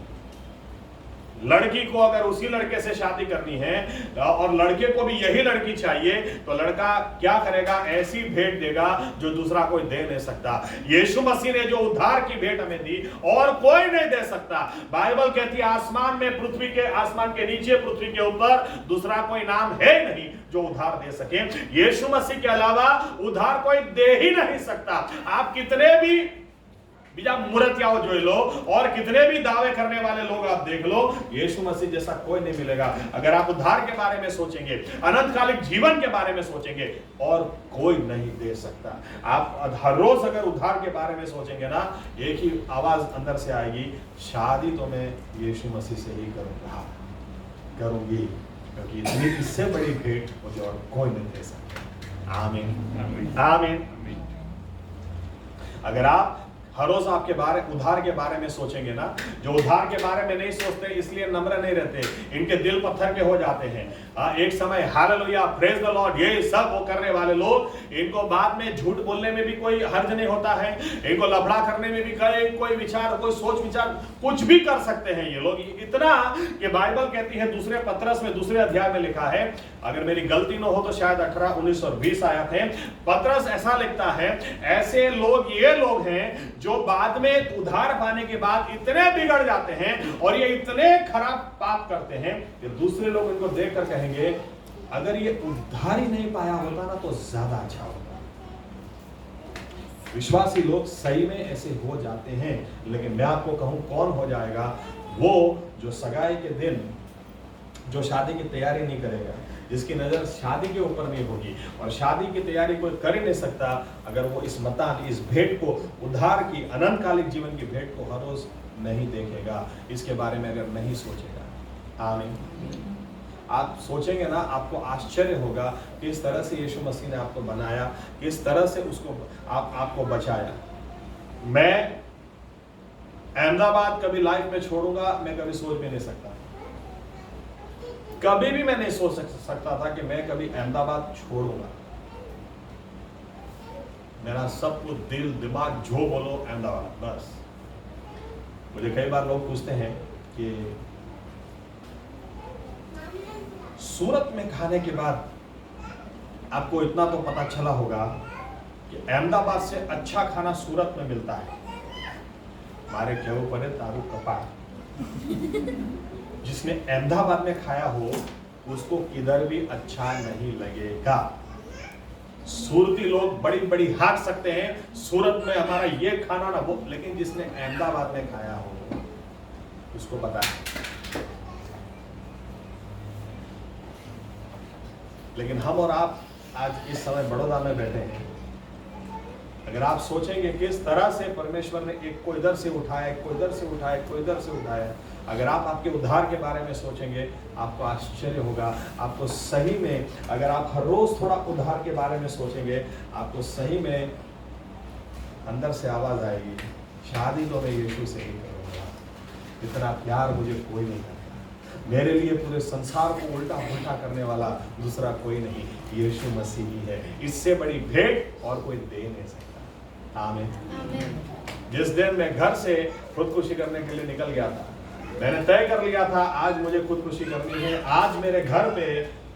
लड़की को अगर उसी लड़के से शादी करनी है और लड़के को भी यही लड़की चाहिए, तो लड़का क्या करेगा? ऐसी भेंट देगा जो दूसरा कोई दे नहीं सकता। यीशु मसीह ने जो उद्धार की भेंट हमें दी और कोई नहीं दे सकता। बाइबल कहती है आसमान में, पृथ्वी के, आसमान के नीचे, पृथ्वी के ऊपर दूसरा कोई नाम है नहीं जो उद्धार दे सके। यीशु मसीह के अलावा उद्धार कोई दे ही नहीं सकता। आप कितने भी मूर्तियां जो लो और कितने भी दावे करने वाले लोग आप देख लो, यीशु मसीह जैसा कोई नहीं मिलेगा। अगर आप उद्धार के बारे में सोचेंगे, अनंतकालिक जीवन के बारे में सोचेंगे, और कोई नहीं दे सकता। आप हर रोज अगर उद्धार के बारे में सोचेंगे ना, एक ही आवाज अंदर से आएगी, शादी तो मैं यीशु मसीह से ही करूंगी, क्योंकि इतनी इससे बड़ी भेंट मुझे और कोई नहीं दे सकता। आमीन, आमीन। अगर आप हर रोज आपके उधार के बारे में सोचेंगे ना, जो उधार के बारे में नहीं सोचते इसलिए नम्र नहीं रहते, इनके दिल पत्थर के हो जाते हैं। एक समय हालेलुया प्रेज द लॉर्ड, ये सब वो करने वाले लोग, इनको बाद में झूठ बोलने में भी कोई हर्ज नहीं होता है, इनको लफड़ा करने में भी कोई विचार, कोई सोच विचार कुछ भी कर सकते हैं ये लोग। इतना कि बाइबल कहती है दूसरे पत्रस में दूसरे अध्याय में लिखा है, अगर मेरी गलती न हो तो शायद 18, 19 और 20 आयत है, पत्रस ऐसा लिखता है, ऐसे लोग ये लोग हैं जो बाद में उधार पाने के बाद इतने बिगड़ जाते हैं और ये इतने खराब पाप करते हैं कि दूसरे लोग इनको देखकर कहेंगे अगर ये उधार ही नहीं पाया होता ना तो ज्यादा अच्छा होता। विश्वासी लोग सही में ऐसे हो जाते हैं, लेकिन मैं आपको कहूं कौन हो जाएगा, वो जो सगाई के दिन जो शादी की तैयारी नहीं करेगा, जिसकी नजर शादी के ऊपर नहीं होगी, और शादी की तैयारी कोई कर ही नहीं सकता अगर वो इस मतान, इस भेंट को, उद्धार की अनंतकालिक जीवन की भेंट को हर रोज नहीं देखेगा, इसके बारे में अगर नहीं सोचेगा। आमीन। आप सोचेंगे ना, आपको आश्चर्य होगा किस तरह से यीशु मसीह ने आपको बनाया, किस तरह से उसको आपको बचाया। मैं अहमदाबाद कभी लाइफ में छोड़ूंगा, मैं कभी सोच भी नहीं सकता, कभी भी मैं नहीं सोच सकता था कि मैं कभी अहमदाबाद छोड़ूंगा। मेरा सब कुछ दिल दिमाग जो बोलो अहमदाबाद बस। मुझे कई बार लोग पूछते हैं कि सूरत में खाने के बाद आपको इतना तो पता चला होगा कि अहमदाबाद से अच्छा खाना सूरत में मिलता है। मारे केव पड़े तारू कपाट। जिसने अहमदाबाद में खाया हो उसको किधर भी अच्छा नहीं लगेगा। सूरती लोग बड़ी बड़ी हाँक सकते हैं सूरत में हमारा ये खाना ना वो, लेकिन जिसने अहमदाबाद में खाया हो उसको पता है। लेकिन हम और आप आज इस समय बड़ौदा में बैठे हैं। अगर आप सोचेंगे किस तरह से परमेश्वर ने एक को इधर से उठाया, एक को इधर से उठाया, एक को इधर से उठाया, अगर आप आपके उद्धार के बारे में सोचेंगे आपको आश्चर्य होगा। आपको सही में, अगर आप हर रोज थोड़ा उद्धार के बारे में सोचेंगे, आपको सही में अंदर से आवाज आएगी, शादी तो मैं यीशु से ही करूंगा, इतना प्यार मुझे कोई नहीं करता, मेरे लिए पूरे संसार को उल्टा पुल्टा करने वाला दूसरा कोई नहीं, यीशु मसीह ही है। इससे बड़ी भेंट और कोई दे नहीं सकता। आमीन। जिस दिन मैं घर से खुदकुशी करने के लिए निकल गया था, मैंने तय कर लिया था आज मुझे खुदकुशी करनी है, आज मेरे घर पे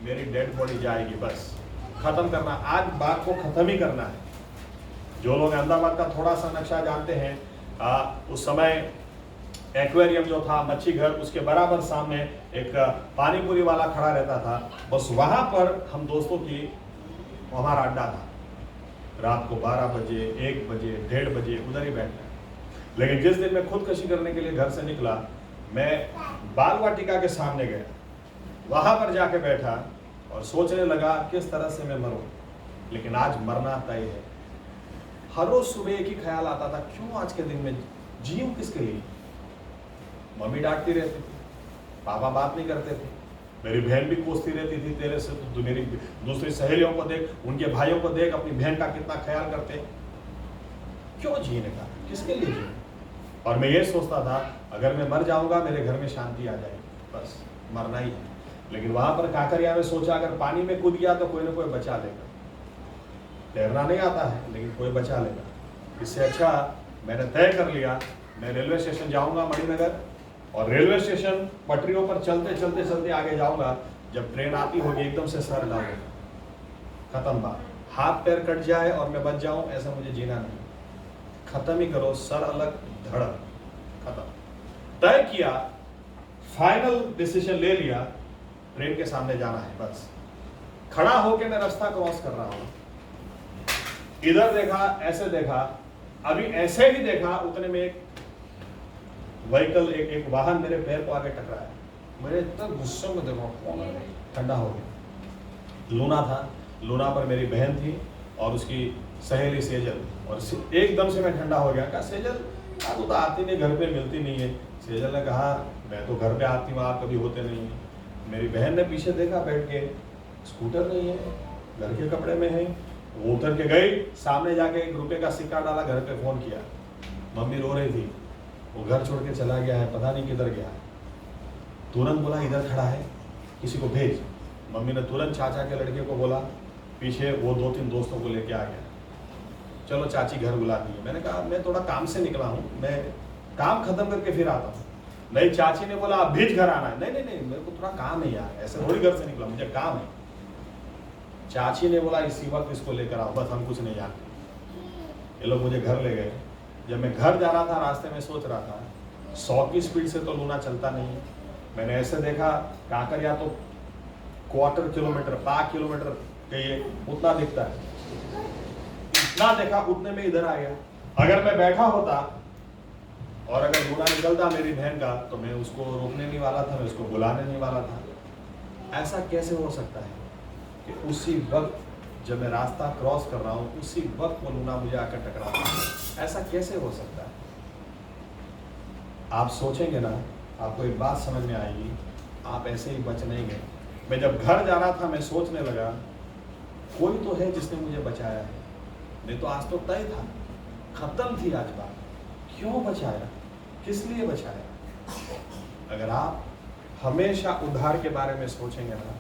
मेरी डेड बॉडी जाएगी, बस खत्म करना, आज बात को खत्म ही करना है। जो लोग अहमदाबाद का थोड़ा सा नक्शा जानते हैं, उस समय एक्वेरियम जो था, मच्छी घर, उसके बराबर सामने एक पानीपुरी वाला खड़ा रहता था, बस वहां पर हम दोस्तों की हमारा अड्डा था। रात को 12 बजे, 1 बजे, 1:30 बजे उधर ही बैठना। लेकिन जिस दिन मैं खुदकुशी करने के लिए घर से निकला, मैं बाल वाटिका के सामने गया, वहां पर जाके बैठा और सोचने लगा किस तरह से मैं मरूं, लेकिन आज मरना तय है। हर रोज सुबह एक ही ख्याल आता था, क्यों आज के दिन में जीऊं किसके लिए। मम्मी डांटती रहती थी, पापा बात नहीं करते थे, मेरी बहन भी कोसती रहती थी, तेरे से तो मेरी दूसरी सहेलियों को देख, उनके भाइयों को देख, अपनी बहन का कितना ख्याल करते, क्यों जीने का, किसके लिए जीने। और मैं ये सोचता था अगर मैं मर जाऊंगा मेरे घर में शांति आ जाएगी, बस मरना ही है। लेकिन वहां पर काकरिया में सोचा अगर पानी में कूद गया तो कोई ना कोई बचा लेगा। तैरना नहीं आता है लेकिन कोई बचा लेगा। इससे अच्छा मैंने तय कर लिया मैं रेलवे स्टेशन जाऊंगा मणिनगर, और रेलवे स्टेशन पटरियों पर चलते चलते चलते आगे जाऊंगा, जब ट्रेन आती होगी एकदम से सर डालूंगा, खत्म बात। हाथ पैर कट जाए और मैं बच जाऊं ऐसा मुझे जीना नहीं, खत्म ही करो, सर अलग धड़क, खत्म। तय किया, फाइनल डिसीजन ले लिया, ट्रेन के सामने जाना है, बस खड़ा होके मैं रास्ता क्रॉस कर रहा हूं, इधर देखा, ऐसे देखा, अभी ऐसे ही देखा, उतने में एक व्हीकल, एक वाहन मेरे पैर को आगे टकराया। मेरे इतना गुस्से में देखो, ठंडा हो गया। लूना था, लूना पर मेरी बहन थी और उसकी सहेली सेजल, और एकदम से मैं ठंडा हो गया। कहा सेजल तू तो आती नहीं, घर पे मिलती नहीं है। सेजल ने कहा मैं तो घर पे आती हूँ, आप कभी होते नहीं है। मेरी बहन ने पीछे देखा बैठ के, स्कूटर नहीं है, घर के कपड़े में है, वो उतर के गई, सामने जाके ₹1 का सिक्का डाला, घर पे फोन किया, मम्मी रो रही थी, वो घर छोड़ के चला गया है, पता नहीं किधर गया। तुरंत बोला इधर खड़ा है, किसी को भेज। मम्मी ने तुरंत चाचा के लड़के को बोला, पीछे वो 2-3 दोस्तों को लेके आ गया। चलो चाची घर बुला दी। मैंने कहा मैं थोड़ा काम से निकला हूँ, मैं काम खत्म करके फिर आता हूँ। नहीं, चाची ने बोला अभी घर आना है। नहीं नहीं नहीं, मेरे को थोड़ा काम है यार, ऐसे थोड़ी घर से निकला, मुझे काम है। चाची ने बोला इसी वक्त इसको लेकर आओ, बस हम कुछ नहीं जानते। ये लोग मुझे घर ले गए। जब मैं घर जा रहा था, रास्ते में सोच रहा था 100 की स्पीड से तो लूना चलता नहीं है। मैंने ऐसे देखा कांकर या तो क्वार्टर किलोमीटर 5 किलोमीटर कहिए उतना दिखता है, इतना देखा, उतने में इधर आ गया। अगर मैं बैठा होता और अगर लूना निकलता मेरी बहन का, तो मैं उसको रोकने नहीं वाला था, मैं उसको बुलाने नहीं वाला था। ऐसा कैसे हो सकता है कि उसी वक्त जब मैं रास्ता क्रॉस कर रहा हूँ, उसी वक्त वो लूना मुझे आकर टकराता है? ऐसा कैसे हो सकता है? आप सोचेंगे ना, आपको एक बात समझ में आएगी, आप ऐसे ही बच नहीं गए। मैं जब घर जा रहा था, मैं सोचने लगा कोई तो है जिसने मुझे बचाया है। नहीं तो आज तो तय था, खत्म थी आज बात। क्यों बचाया, किस लिए बचाया? अगर आप हमेशा उद्धार के बारे में सोचेंगे ना,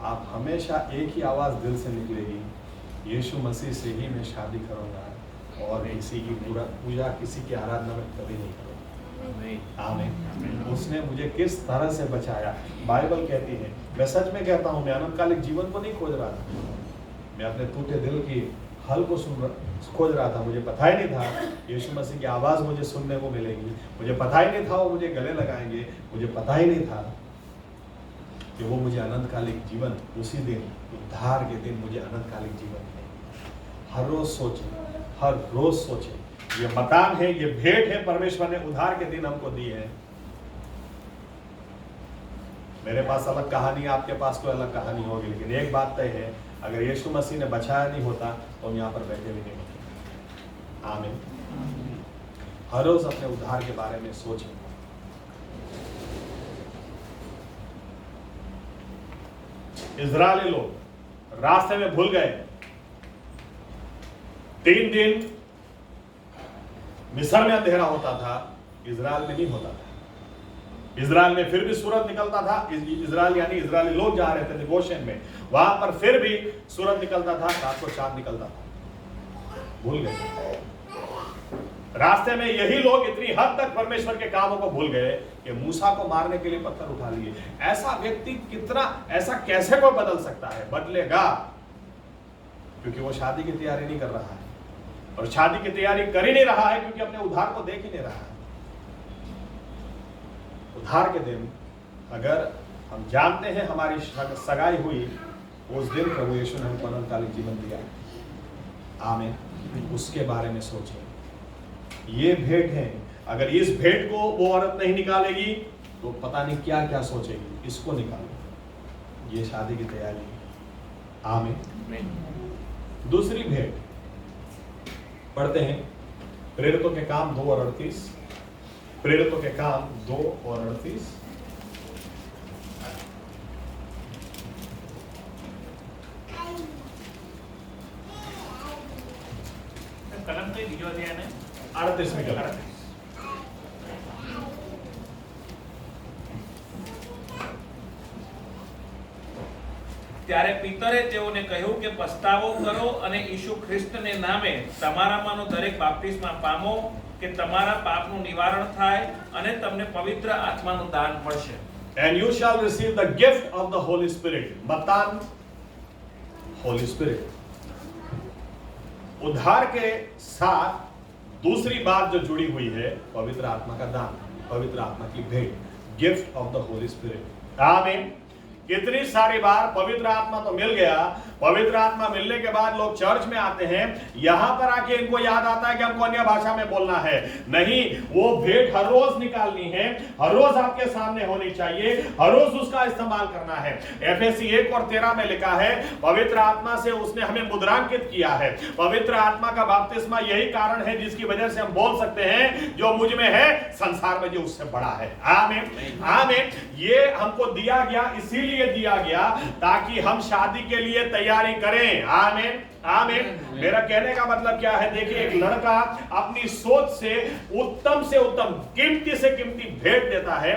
आप हमेशा एक ही आवाज दिल से निकलेगी, यीशु मसीह से ही मैं शादी करूंगा और किसी की पूजा, किसी की आराधना में कभी नहीं करूंगा। आमीन। उसने मुझे किस तरह से बचाया। बाइबल कहती है, मैं सच में कहता हूं, मैं अनंतकालिक जीवन को नहीं खोज रहा था, मैं अपने टूटे दिल की हल को खोज रहा था। मुझे पता ही नहीं था यीशु मसीह की आवाज मुझे सुनने को मिलेगी, मुझे पता ही नहीं था वो मुझे गले लगाएंगे, मुझे पता ही नहीं था कि वो मुझे अनंतकालिक जीवन, उसी दिन उद्धार के दिन मुझे अनंतकालिक जीवन है। हर रोज सोचे, हर रोज सोचे, ये मतान है, ये भेंट है परमेश्वर ने उद्धार के दिन हमको दी है। मेरे पास अलग कहानी, आपके पास कोई अलग कहानी होगी, लेकिन एक बात तय है, अगर यीशु मसीह ने बचाया नहीं होता तो हम यहाँ पर बैठे भी नहीं होते। आमीन। हर रोज अपने उद्धार के बारे में सोचें। इजरायली लोग रास्ते में भूल गए, 3 दिन मिस्र में अंधेरा होता था, इजराइल में नहीं होता था। इजराइल में फिर भी सूरज निकलता था। इजराइल यानी इजरायली लोग जा रहे थे गोशेन में, वहां पर फिर भी सूरज निकलता था, रात को चांद निकलता था। भूल गए। रास्ते में यही लोग इतनी हद तक परमेश्वर के कामों को भूल गए कि मूसा को मारने के लिए पत्थर उठा लिए। ऐसा व्यक्ति कितना, ऐसा कैसे कोई बदल सकता है? बदलेगा, क्योंकि वो शादी की तैयारी नहीं कर रहा है, और शादी की तैयारी कर ही नहीं रहा है क्योंकि अपने उद्धार को देख ही नहीं रहा है। उद्धार के दिन अगर हम जानते हैं हमारी सगाई हुई, उस दिन प्रभु यीशु ने हमको अनंतकालिक जीवन दिया। आमीन। उसके बारे में सोचें। ये भेंट है, अगर इस भेंट को वो औरत नहीं निकालेगी तो पता नहीं क्या क्या सोचेगी। इसको निकालो, ये शादी की तैयारी है। आमीन। दूसरी भेंट पढ़ते हैं, प्रेरितों के काम 2 और 38। प्रेरितों के काम 2 और 38। कलम तो बीजो अध्याय ने 38 में कलम। ત્યારે પિતરે તેઓને કહ્યું કે પસ્તાવો કરો અને ઈસુ ખ્રિસ્તને નામે તમારામાંનો દરેક બાપ્તિસ્મા પામો કે તમારા પાપનું નિવારણ થાય અને તમને પવિત્ર આત્માનું દાન મળશે. And you shall receive the gift of the Holy Spirit. मतान, Holy Spirit. उद्धार के साथ दूसरी बात जो जुड़ी हुई है, पवित्र आत्मा का दान, पवित्र आत्मा की भेंट, gift of the Holi spirit. आमीन। कितनी सारी बार पवित्र आत्मा तो मिल गया, पवित्र आत्मा मिलने के बाद लोग चर्च में आते हैं, यहां पर आके इनको याद आता है कि हमको अन्य भाषा में बोलना है। नहीं, वो भेंट हर रोज निकालनी है, हर रोज आपके सामने होनी चाहिए, हर रोज उसका इस्तेमाल करना है। एफएसी 1 और 13 में लिखा है, पवित्र आत्मा से उसने हमें मुद्रांकित किया है। पवित्र आत्मा का बपतिस्मा यही कारण है जिसकी वजह से हम बोल सकते हैं जो मुझ में है संसार में जो उससे बड़ा है। आमीन। आमीन। ये हमको दिया गया, इसीलिए दिया गया ताकि हम शादी के लिए तैयारी करें। आमीन। आमीन। मेरा कहने का मतलब क्या है, देखिए एक लड़का अपनी सोच से उत्तम कीमती से कीमती भेंट देता है,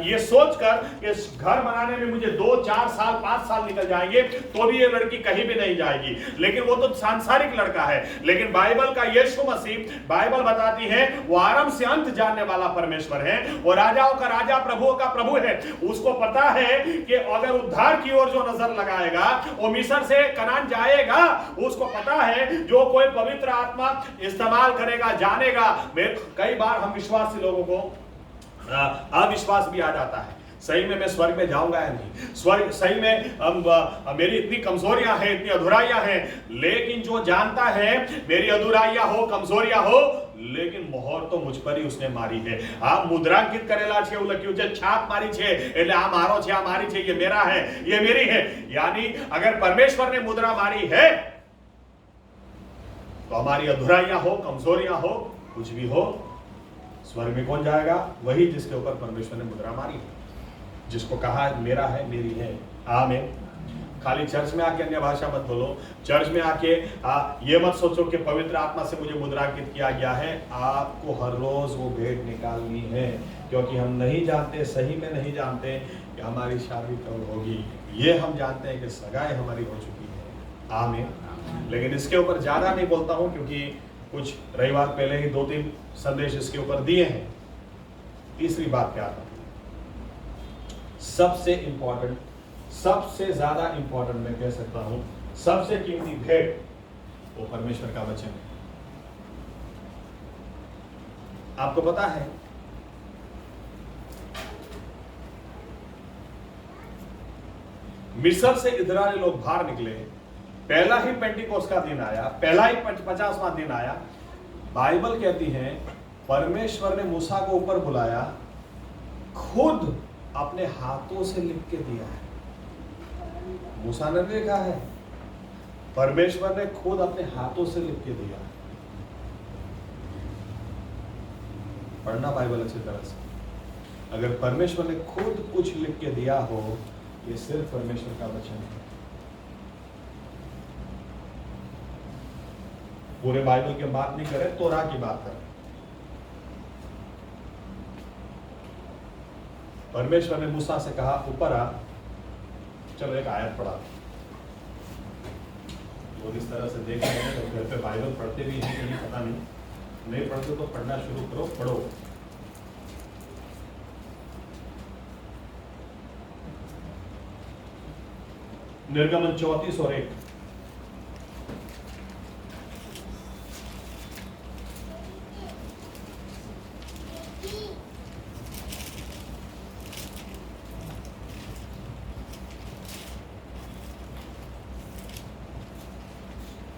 ये सोचकर इस घर बनाने में मुझे 2 4 साल 5 साल निकल जाएंगे तो भी ये लड़की कहीं भी नहीं जाएगी, लेकिन वो तो सांसारिक लड़का है। लेकिन बाइबल का यीशु मसीह, बाइबल बताती है वो आरंभ से अंत जानने वाला परमेश्वर है, वो राजाओं का राजा प्रभुओं का प्रभु है। उसको पता है कि अगर उद्धार की ओर जो नजर लगाएगा वो मिस्र से कनान जाएगा। उसको पता है जो कोई पवित्र आत्मा इस्तेमाल करेगा जानेगा। कई बार हम विश्वासी लोगों को अविश्वास भी आ जाता है, सही में मैं स्वर्ग में जाऊंगा या नहीं, स्वर्ग सही में मेरी इतनी कमजोरियां हैं, इतनी अधूराइयां हैं। लेकिन जो जानता है मेरी अधूराइयां हो, कमजोरियां हो, लेकिन मोहर तो मुझ पर ही उसने मारी है। आप मुद्रांकित करेला छे, એવું લખ્યું છે, છાપ મારી છે એટલે આ મારો છે, આ મારી છે, ये मेरा है, ये मेरी है। यानी अगर परमेश्वर ने मुद्रा मारी है तो हमारी अधूराइयां हो, कमजोरियां हो, कुछ भी हो, स्वर्ग में कौन जाएगा? वही जिसके ऊपर परमेश्वर ने मुद्रा मारी है, जिसको कहा मेरा है, मेरी है। आमीन। खाली चर्च में आके अन्य भाषा मत बोलो, चर्च में आके ये मत सोचो कि पवित्र आत्मा से मुझे मुद्रांकित किया गया है। आपको हर रोज वो भेंट निकालनी है, क्योंकि हम नहीं जानते, सही में नहीं जानते कि हमारी शादी कब होगी। ये हम जानते हैं कि सगाई हमारी हो चुकी है। आमीन। लेकिन इसके ऊपर ज्यादा नहीं बोलता हूं, क्योंकि कुछ रविवार पहले ही 2-3 संदेश इसके ऊपर दिए हैं। तीसरी बात क्या है, सबसे इंपॉर्टेंट, सबसे ज्यादा इंपॉर्टेंट मैं कह सकता हूं, सबसे कीमती भेंट वो परमेश्वर का वचन है। आपको पता है मिस्र से इजरायली लोग बाहर निकले, पहला ही पेंटिकोस का दिन आया, पहला ही 50वां दिन आया। बाइबल कहती है परमेश्वर ने मूसा को ऊपर बुलाया, खुद अपने हाथों से लिख के दिया है। मूसा ने लिखा है, परमेश्वर ने खुद अपने हाथों से लिख के दिया है। पढ़ना बाइबल अच्छी तरह से। अगर परमेश्वर ने खुद कुछ लिख के दिया हो, ये सिर्फ परमेश्वर का वचन है। पूरे बाइबल की बात नहीं करें, तोरा की बात करें। परमेश्वर ने मूसा से कहा ऊपर आ, चलो एक आयत पढ़ा। लोग इस तरह से देख रहे हैं, तो घर पे बाइबल पढ़ते भी हैं कि नहीं पता नहीं पढ़ते तो पढ़ना शुरू करो, पढ़ो। निर्गमन 34:1।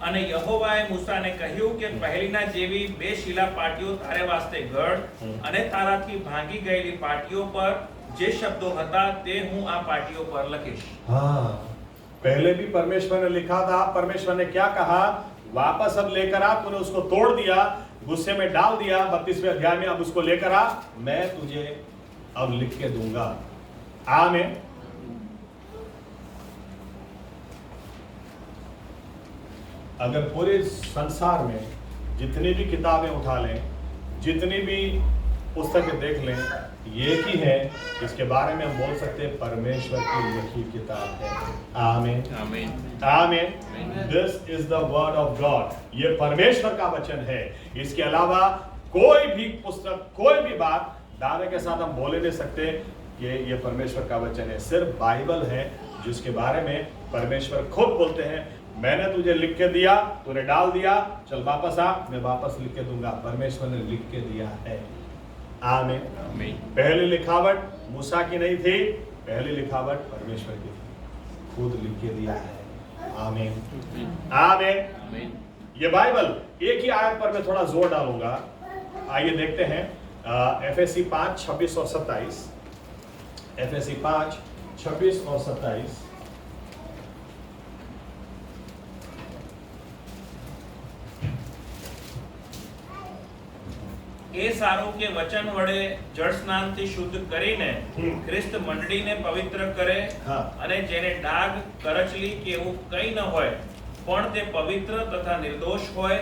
અને યહોવાએ મૂસાને કહ્યું કે પહેલીના જેવી 2 શિલા પાટીઓ તારે વાસ્તે ઘડ અને તારાથી ભાંગી ગયેલી પાટીઓ પર જે શબ્દો હતા તે હું આ પાટીઓ પર લખીશ। हाँ, पहले भी परमेश्वर ने लिखा था। परमेश्वर ने क्या कहा, वापस अब लेकर आ। तूने उसको तोड़ दिया, गुस्से में डाल दिया। 32वें अध्याय में अब उसको लेकर आ, मैं तुझे अब लिख के दूंगा। आमीन। अगर पूरे संसार में जितनी भी किताबें उठा लें, जितनी भी पुस्तकें देख लें, ये ही है, इसके बारे में हम बोल सकते हैं परमेश्वर की लिखी किताब है। आमीन आमीन आमीन। This is the word of God. ये परमेश्वर का वचन है। इसके अलावा कोई भी पुस्तक, कोई भी बात दावे के साथ हम बोले नहीं सकते कि ये परमेश्वर का वचन है। सिर्फ बाइबल है जिसके बारे में परमेश्वर खुद बोलते हैं, मैंने तुझे लिख के दिया, तूने डाल दिया, चल वापस आ, मैं वापस लिख के दूंगा। परमेश्वर ने लिख के दिया है। आमीन। पहली लिखावट मूसा की नहीं थी, पहली लिखावट परमेश्वर की थी, खुद लिख के दिया है। आमीन आमीन। ये बाइबल, एक ही आयत पर मैं थोड़ा जोर डालूंगा। आइए देखते हैं एफएससी 5:26 और 27। एफएससी 5:26 और 27। એ સારું કે વચન વડે જળ સ્નાનથી શુદ્ધ કરીને ખ્રિસ્ત મંડળીને પવિત્ર કરે અને જેને ડાઘ કરચલી કે એવું કંઈ ન હોય પણ તે પવિત્ર તથા નિર્દોષ હોય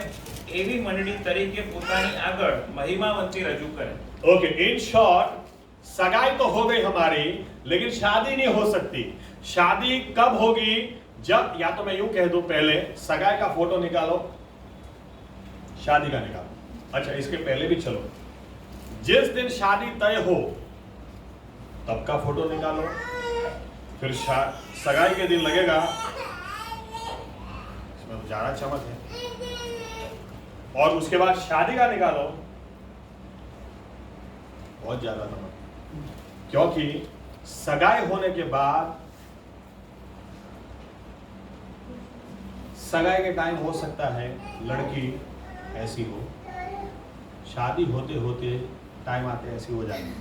એવી મંડળી તરીકે પોતાની આગળ મહિમાવંતી રજૂ કરે. ओके, इन शॉर्ट सगाई तो हो गई हमारी, लेकिन शादी नहीं हो सकती. शादी कब होगी? जब, या तो मैं यूं कह दूं, पहले सगाई का फोटो निकालो, शादी का निकालो. अच्छा, इसके पहले भी चलो, जिस दिन शादी तय हो तब का फोटो निकालो, फिर सगाई के दिन लगेगा, इसमें तो ज्यादा चमक है, और उसके बाद शादी का निकालो, बहुत ज्यादा चमक, क्योंकि सगाई होने के बाद सगाई के टाइम हो सकता है लड़की ऐसी हो, शादी होते होते टाइम आते ऐसी हो जाती.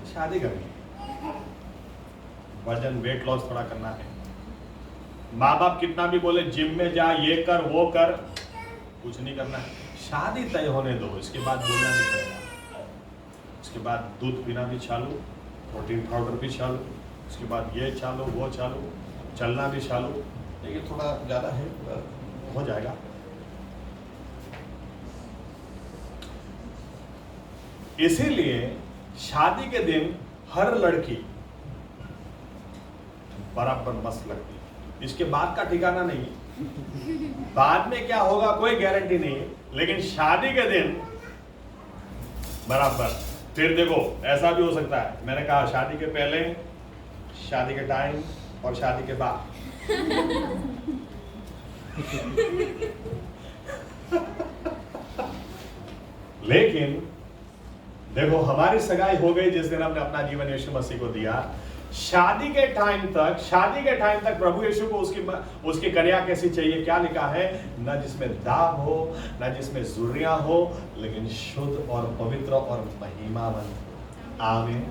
शादी करनी, वजन वेट लॉस थोड़ा करना है. माँ बाप कितना भी बोले जिम में जा, ये कर वो कर, कुछ नहीं करना है. शादी तय होने दो, इसके बाद बोलना नहीं पड़ेगा. उसके बाद दूध पीना भी चालू, प्रोटीन पाउडर भी चालू, उसके बाद ये चालू वो चालू, चलना भी चालू. देखिए थोड़ा ज़्यादा है, हो जाएगा. इसीलिए शादी के दिन हर लड़की बराबर मस्त लगती है. इसके बाद का ठिकाना नहीं, बाद में क्या होगा कोई गारंटी नहीं, लेकिन शादी के दिन बराबर. फिर देखो ऐसा भी हो सकता है, मैंने कहा शादी के पहले, शादी के टाइम और शादी के बाद. लेकिन देखो हमारी सगाई हो गई जिस दिन हमने अपना जीवन यीशु मसीह को दिया. शादी के टाइम तक प्रभु यीशु को उसकी कन्या कैसी चाहिए? क्या लिखा है? न जिसमें दाग हो, न जिसमें जुर्रियां हो, लेकिन शुद्ध और पवित्र और महिमावंत. आमीन.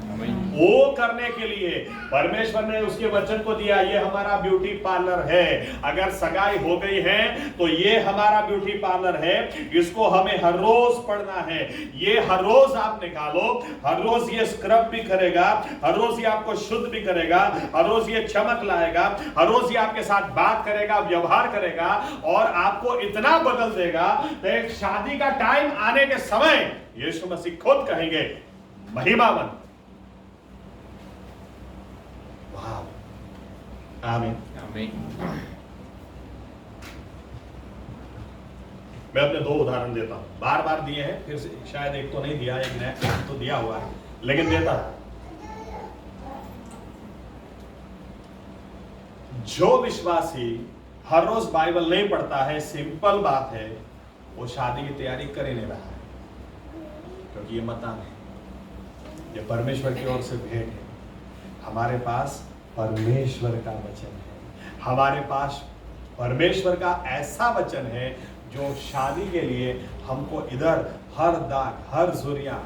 वो करने के लिए परमेश्वर ने उसके वचन को दिया. ये हमारा ब्यूटी पार्लर है. अगर सगाई हो गई है तो ये हमारा ब्यूटी पार्लर है. इसको हमें हर रोज पढ़ना है. ये हर रोज आप निकालो. हर रोज ये स्क्रब भी करेगा, हर रोज ये आपको शुद्ध भी करेगा, हर रोज ये चमक लाएगा, हर रोज ये आपके साथ बात करेगा, व्यवहार करेगा और आपको इतना बदल देगा. तो एक शादी का टाइम आने के समय यीशु मसीह खुद कहेंगे महिमावंत. वाह. आमीन. આમીન. मैं अपने दो उदाहरण देता हूं, बार बार दिए हैं, फिर से शायद एक तो नहीं दिया, एक नया तो दिया हुआ है, लेकिन देता हूं. जो विश्वासी हर रोज बाइबल नहीं पढ़ता है, सिंपल बात है, वो शादी की तैयारी कर ही नहीं रहा है, क्योंकि ये मतान है. ये परमेश्वर की ओर से भेंट है. हमारे पास परमेश्वर का वचन है. हमारे पास परमेश्वर का ऐसा वचन है जो शादी के लिए हमको इधर हर दाग, हर जुर्रियां,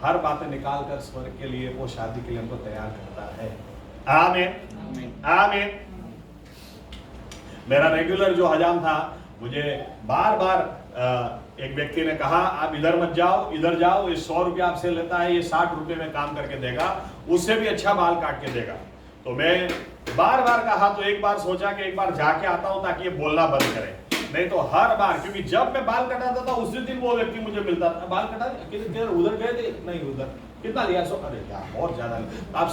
हर बातें निकाल कर स्वर्ग के लिए, वो शादी के लिए हमको तैयार करता है. आमीन. आमीन. मेरा रेगुलर जो हजाम था, मुझे बार बार एक व्यक्ति ने कहा आप इधर मत जाओ, इधर जाओ, ये 100 रुपया आपसे लेता है, ये 60 रुपये में काम करके देगा, उससे भी अच्छा बाल काट के देगा. तो मैं बार बार कहा, तो एक बार सोचा कि एक बार जाके आता हूं ताकि ये बोलना बंद करे. नहीं तो हर बार, क्योंकि जब मैं बाल कटाता था उसी दिन वो व्यक्ति मुझे मिलता था, बाल कटा उधर गए थे, नहीं उधर कितना लिया? सो अरे यार बहुत ज्यादा, आप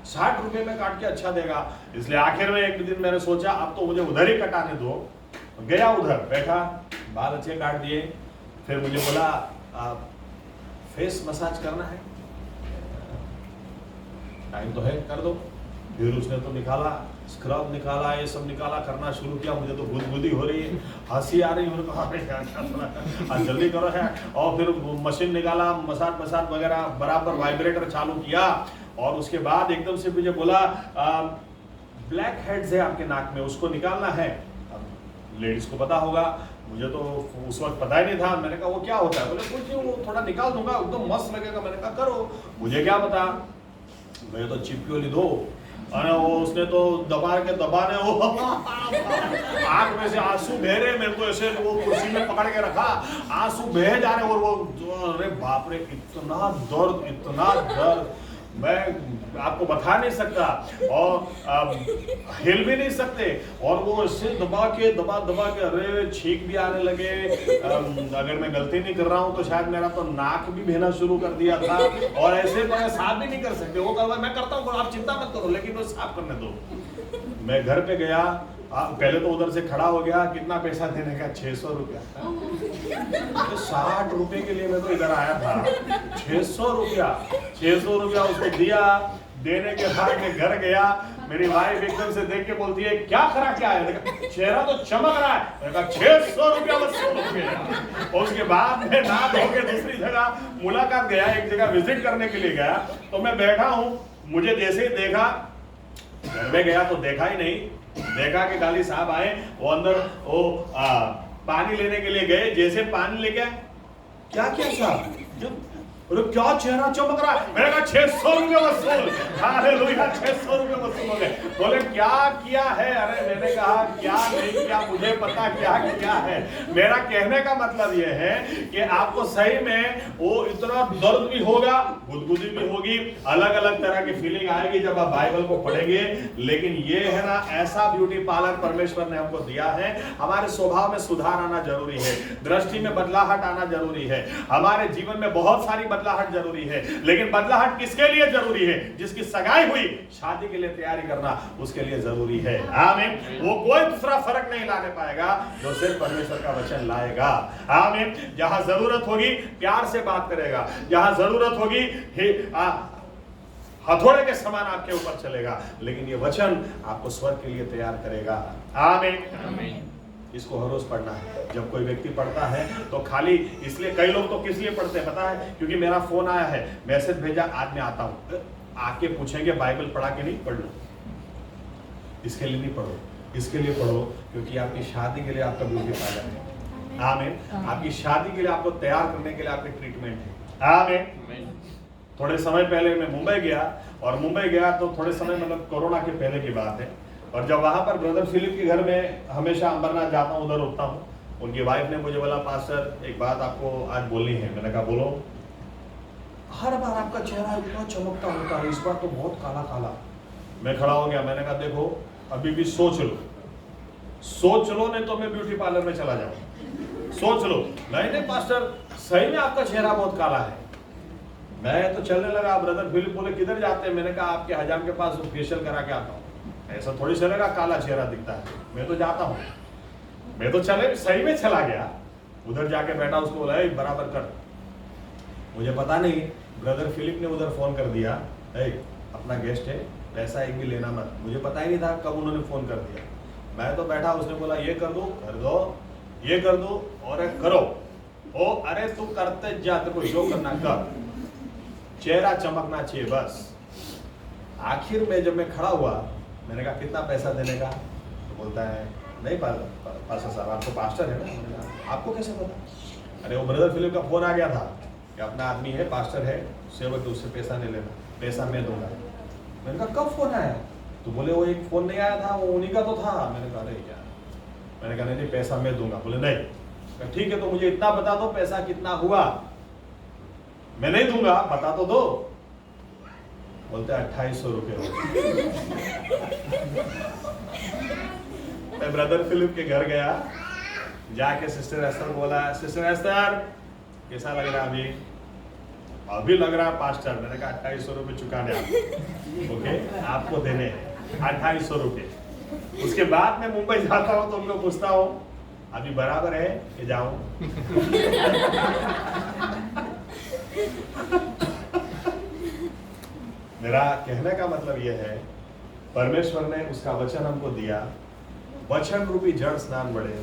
60 रुपये में काट के अच्छा देगा. इसलिए आखिर में एक दिन मैंने सोचा अब तो मुझे उधर ही कटाने दो. गया उधर, बैठा, बाल अच्छे काट दिए. फिर मुझे बोला फेस मसाज करना है, टाइम तो है, कर दो. फिर उसने तो निकाला, स्क्रब निकाला, ये सब निकाला, करना शुरू किया. मुझे तो गुदगुदी हो रही है, हंसी आ रही है. उन्होंने कहा जल्दी करो है. और फिर मशीन निकाला, मसाज वगैरह, बराबर वाइब्रेटर चालू किया. और उसके बाद एकदम से मुझे बोला ब्लैक हेड्स है आपके नाक में, उसको निकालना है. लेडीज को पता होगा, मुझे तो उस वक्त पता ही नहीं था. मैंने कहा वो क्या होता है? बोले कुछ नहीं, वो थोड़ा निकाल दूंगा, एकदम मस्त लगेगा. मैंने कहा करो, मुझे क्या पता, मुझे तो चिपकी दो. और वो उसने तो दबाने वो आंख में से आंसू बह रहे. मेरे को ऐसे वो कुर्सी में पकड़ के रखा, आंसू बह जा रहे. और वो अरे बाप रे, इतना दर्द. मैं आपको बता नहीं सकता, और हिल भी नहीं सकते, और वो इससे दबा के अरे छींक भी आने लगे। अगर मैं गलती नहीं कर रहा हूँ तो शायद मेरा तो नाक भी बहना शुरू कर दिया था, और ऐसे तो साफ भी नहीं कर सकते। वो कर मैं करता हूँ, आप चिंता मत करो, लेकिन वो साफ करने दो। मैं घर पे गया, पहले तो उधर से खड़ा हो गया, कितना पैसा देने का? 600 रुपया। 60 रुपए के लिए मैं तो इधर आया था। 600 रुपया उसको दिया। देने के बाद मैं घर गया, मेरी वाइफ एकदम से देख के बोलती है क्या करा, क्या है? चेहरा तो चमक रहा है। मैंने कहा 600 रुपया वसूल हो गया। और उसके बाद मैं ना धो के दूसरी जगह मुलाकात गया, एक जगह विजिट करने के लिए गया, तो मैं बैठा हूँ, मुझे जैसे ही देखा, घर में गया तो देखा ही नहीं, देखा कि गाली साहब आए, वो अंदर वो पानी लेने के लिए गए, जैसे पानी लेके आए, क्या किया साहब? अरे क्या चेहरा चमक रहा है। मैंने कहा 600 रुपये वसूल। हालेलुया, 600 रुपये वसूल हो गए। बोले क्या किया है? अरे मैंने कहा क्या नहीं किया, मुझे पता क्या किया है। मेरा कहने का मतलब यह है कि आपको सही में वो इतना दर्द भी होगा, गुदगुदी भी होगी, अलग अलग तरह की फीलिंग आएगी जब आप बाइबल को पढ़ेंगे। लेकिन ये है ना, ऐसा ब्यूटी पार्लर परमेश्वर ने हमको दिया है। हमारे स्वभाव में सुधार आना जरूरी है, दृष्टि में बदलाहट आना जरूरी है, हमारे जीवन में बहुत सारी बदलाहट जरूरी है। लेकिन बदलाहट किसके लिए जरूरी है? जिसकी सगाई हुई, शादी के लिए तैयारी करना उसके लिए जरूरी है। आमीन। वो कोई दूसरा फर्क नहीं लाने पाएगा जो सिर्फ परमेश्वर का वचन लाएगा। आमीन। जहां जरूरत होगी प्यार से बात करेगा, जहां जरूरत होगी हथौड़े के समान आपके ऊपर चलेगा, लेकिन ये वचन आपको स्वर्ग के लिए तैयार करेगा। आमीन। इसको हर रोज पढ़ना है। जब कोई व्यक्ति पढ़ता है तो खाली इसलिए, कई लोग तो किस लिए पढ़ते हैं पता है? क्योंकि मेरा फोन आया है, मैसेज भेजा, आज मैं आता हूं, आके पूछेंगे बाइबल पढ़ा के नहीं? पढ़ लो। इसके लिए नहीं पढ़ो, इसके लिए पढ़ो क्योंकि आपकी शादी के लिए आपका ब्यूटी पार्लर है। आमीन। आपकी शादी के लिए आपको तैयार करने के लिए आपकी ट्रीटमेंट है। आमीन। थोड़े समय पहले मैं मुंबई गया, और मुंबई गया तो थोड़े समय मतलब कोरोना के पहले की बात है, और जब वहां पर ब्रदर फिलिप के घर में हमेशा अंबरनाथ जाता हूं, उधर रुकता हूं, उनकी वाइफ ने मुझे बोला पास्टर एक बात आपको आज बोलनी है। मैंने कहा बोलो। हर बार आपका चेहरा इतना चमकता होता है, इस बार तो बहुत काला काला। मैं खड़ा हो गया, मैंने कहा देखो अभी भी सोच लो, नहीं तो मैं ब्यूटी पार्लर में चला जाऊं। सोच लो। नहीं पास्टर सही में आपका चेहरा बहुत काला है। मैं तो चलने लगा। ब्रदर फिलिप बोले किधर जाते हैं? मैंने कहा आपके हजाम के पास फेशियल करा के आता हूँ। ऐसा थोड़ी चलेगा, काला चेहरा दिखता है। मैं तो जाता हूँ। मैं तो चले सही में चला गया, उधर जाके बैठा, उसको बोला बराबर कर। मुझे पता नहीं, ब्रदर फिलिप ने उधर फोन कर दिया, अपना गेस्ट है, पैसा एक भी लेना मत। मुझे पता ही नहीं था कब उन्होंने फोन कर दिया। मैं तो बैठा, उसने बोला ये कर दो, कर दो, ये कर दो, और करो। ओ अरे तू करते जा, तेरे को जो करना कर, चेहरा चमकना चाहिए बस। आखिर में जब मैं खड़ा हुआ, मैंने कहा कितना पैसा देने का? तो बोलता है नहीं पास्टर साहब, आपको पास्टर है ना? मैंने कहा आपको कैसे पता? अरे वो ब्रदर फिलिप का फोन आ गया था कि अपना आदमी है, पास्टर है, सेवक, उससे पैसा नहीं लेना, पैसा मैं दूंगा। मैंने कहा कब फोन आया? तो बोले वो एक फोन नहीं आया था, वो उन्हीं का तो था। मैंने कहा अरे यार, मैंने कहा नहीं पैसा मैं दूंगा। बोले नहीं। ठीक है तो मुझे इतना बता दो पैसा कितना हुआ। मैं नहीं दूंगा, बता तो दो। बोलते 2800 रुपये। मैं ब्रदर फिलिप के घर गया, जाके सिस्टर एस्टर बोला, सिस्टर एस्टर कैसा लग रहा है अभी लग रहा है पास्टर। मैंने कहा 2800 रुपये चुकाने आप, ओके आपको देने 2800 रुपये। उसके बाद मैं मुंबई जाता हूँ तो उनको पूछता हूँ अभी बराबर है कि जाऊं? मेरा कहने का मतलब यह है, परमेश्वर ने उसका वचन हमको दिया, वचन रूपी जड़ स्नान बढ़े।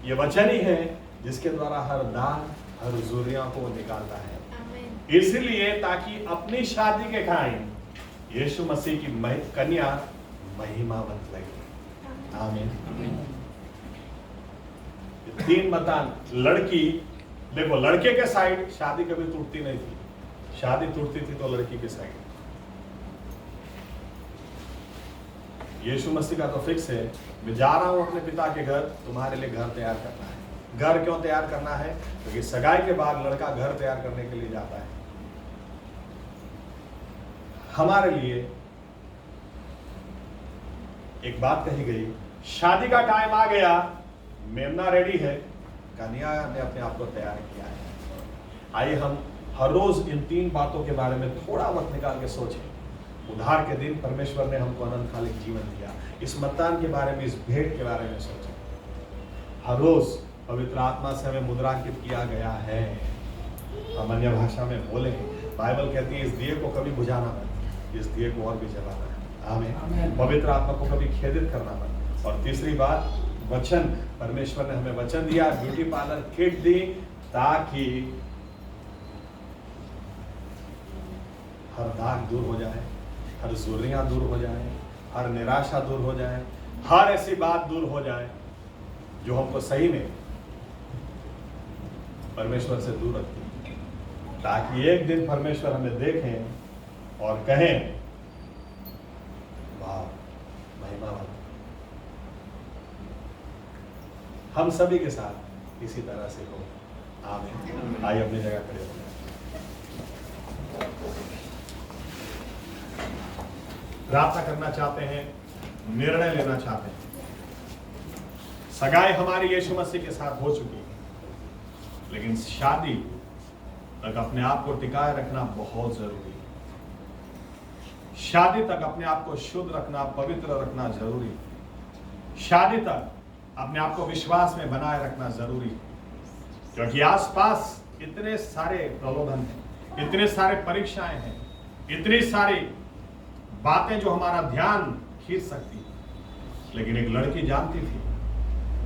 ये वचन ही है जिसके द्वारा हर दाग, हर जुर्रियों को निकालता है। इसलिए ताकि अपनी शादी के टाइम यीशु मसीह की कन्या महिमावंत लगे। आमीन। 3 मतान, लड़की देखो, लड़के के साइड शादी कभी टूटती नहीं थी, शादी टूटती थी तो लड़की के साइड। यीशु मसीह का तो फिक्स है, मैं जा रहा हूं अपने पिता के घर, तुम्हारे लिए घर तैयार करना है। घर क्यों तैयार करना है? क्योंकि सगाई के बाद लड़का घर तैयार करने के लिए जाता है। हमारे लिए एक बात कही गई, शादी का टाइम आ गया, मेमना रेडी है, कन्या ने अपने आप को तैयार किया है। आइए हम हर रोज इन 3 बातों के बारे में थोड़ा वक्त निकाल के सोचें। उद्धार के दिन परमेश्वर ने हमको अनंतकालिक जीवन दिया, इस मतदान के बारे में, इस भेंट के बारे में सोचें। हर रोज पवित्र आत्मा से हमें मुद्रांकित किया गया है, हम अन्य भाषा में बोले। बाइबल कहती है इस दिए को कभी बुझाना मत, इस दिए को और भी जलाना है। आमीन। पवित्र आत्मा को कभी खेदित करना मत। और तीसरी बात, वचन, परमेश्वर ने हमें वचन दिया, ब्यूटी पार्लर किट दी, ताकि हर दाग दूर हो जाए, हर जुर्रियां दूर हो जाए, हर निराशा दूर हो जाए, हर ऐसी बात दूर हो जाए जो हमको सही में परमेश्वर से दूर रखती है, ताकि एक दिन परमेश्वर हमें देखें और कहें, वाह महिमा वाला। हम सभी के साथ इसी तरह से हो। आमीन। आइए अपनी जगह खड़े हो। प्रार्थना करना चाहते हैं, निर्णय लेना चाहते हैं। सगाई हमारी यीशु मसीह के साथ हो चुकी है, लेकिन शादी तक अपने आप को टिकाए रखना बहुत जरूरी है। शादी तक अपने आप को शुद्ध रखना, पवित्र रखना जरूरी है। शादी तक अपने आप को विश्वास में बनाए रखना जरूरी है, क्योंकि आसपास इतने सारे प्रलोभन हैं, इतने सारे परीक्षाएं हैं, इतनी सारी बातें जो हमारा ध्यान खींच सकती है। लेकिन एक लड़की जानती थी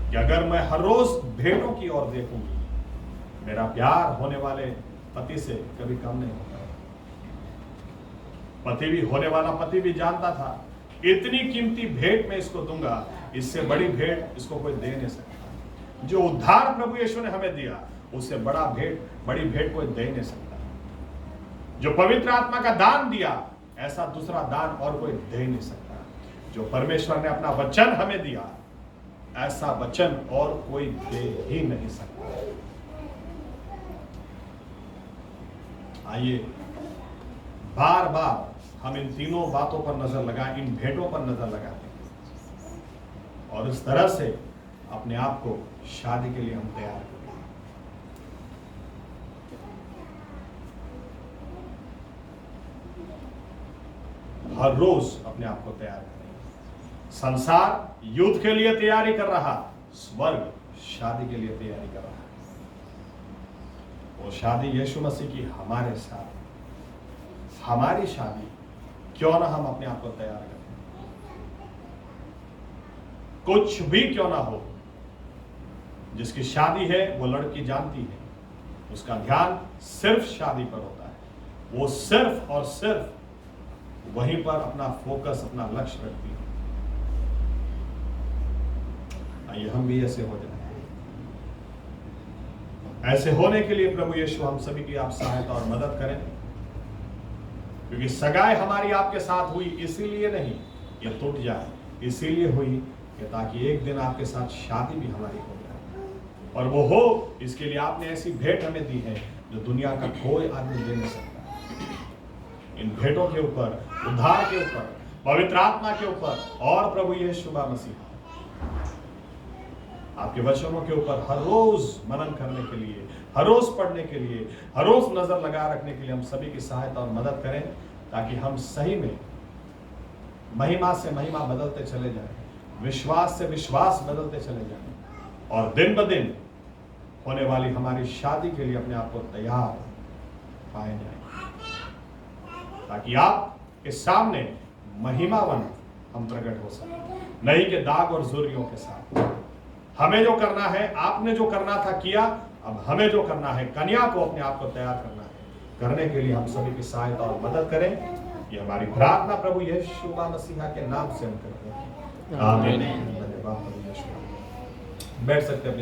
कि अगर मैं हर रोज भेंटों की ओर देखूंगी, मेरा प्यार होने वाले पति से कभी कम नहीं होगा। पति भी, होने वाला पति भी जानता था, इतनी कीमती भेंट मैं इसको दूंगा, इससे बड़ी भेंट इसको कोई दे नहीं सकता। जो उद्धार प्रभु यीशु ने हमें दिया, उससे बड़ी भेंट कोई दे नहीं सकता। जो पवित्र आत्मा का दान दिया, ऐसा दूसरा दान और कोई दे नहीं सकता। जो परमेश्वर ने अपना वचन हमें दिया, ऐसा वचन और कोई दे ही नहीं सकता। आइए बार बार हम इन तीनों बातों पर नजर लगाएं, इन भेंटों पर नजर लगाएं, और इस तरह से अपने आप को शादी के लिए हम तैयार करें। हर रोज अपने आप को तैयार करें। संसार युद्ध के लिए तैयारी कर रहा, स्वर्ग शादी के लिए तैयारी कर रहा है। वो शादी यीशु मसीह की हमारे साथ, हमारी शादी, क्यों ना हम अपने आप को तैयार करें। कुछ भी क्यों ना हो, जिसकी शादी है वो लड़की जानती है, उसका ध्यान सिर्फ शादी पर होता है। वो सिर्फ और सिर्फ वहीं पर अपना फोकस, अपना लक्ष्य रखती है। आइए हम भी ऐसे हो जाए। ऐसे होने के लिए प्रभु यीशु हम सभी की आप सहायता और मदद करें, क्योंकि सगाई हमारी आपके साथ हुई इसीलिए नहीं ये टूट जाए, इसीलिए हुई कि ताकि एक दिन आपके साथ शादी भी हमारी हो जाए। और वो हो, इसके लिए आपने ऐसी भेंट हमें दी है जो दुनिया का कोई आदमी दे नहीं सकता। इन भेंटों के ऊपर, उद्धार के ऊपर, पवित्र आत्मा के ऊपर और प्रभु यीशु मसीह आपके वचनों के ऊपर हर रोज मनन करने के लिए, हर रोज पढ़ने के लिए, हर रोज नजर लगा रखने के लिए हम सभी की सहायता और मदद करें, ताकि हम सही में महिमा से महिमा बदलते चले जाएं, विश्वास से विश्वास बदलते चले जाएं, और दिन ब दिन होने वाली हमारी शादी के लिए अपने आप को तैयार पाए जाएं, ताकि आपके सामने महिमावन हम प्रकट हो सकें, नहीं के दाग और जुर्रियों के साथ। हमें जो करना है, आपने जो करना था किया, अब हमें जो करना है, कन्या को अपने आप को तैयार करना है। करने के लिए हम सभी की सहायता और मदद करें। ये हमारी प्रार्थना प्रभु यीशु मसीह के नाम से हम करते हैं। आमीन। धन्यवाद प्रभु यीशु। बैठ सकते हैं।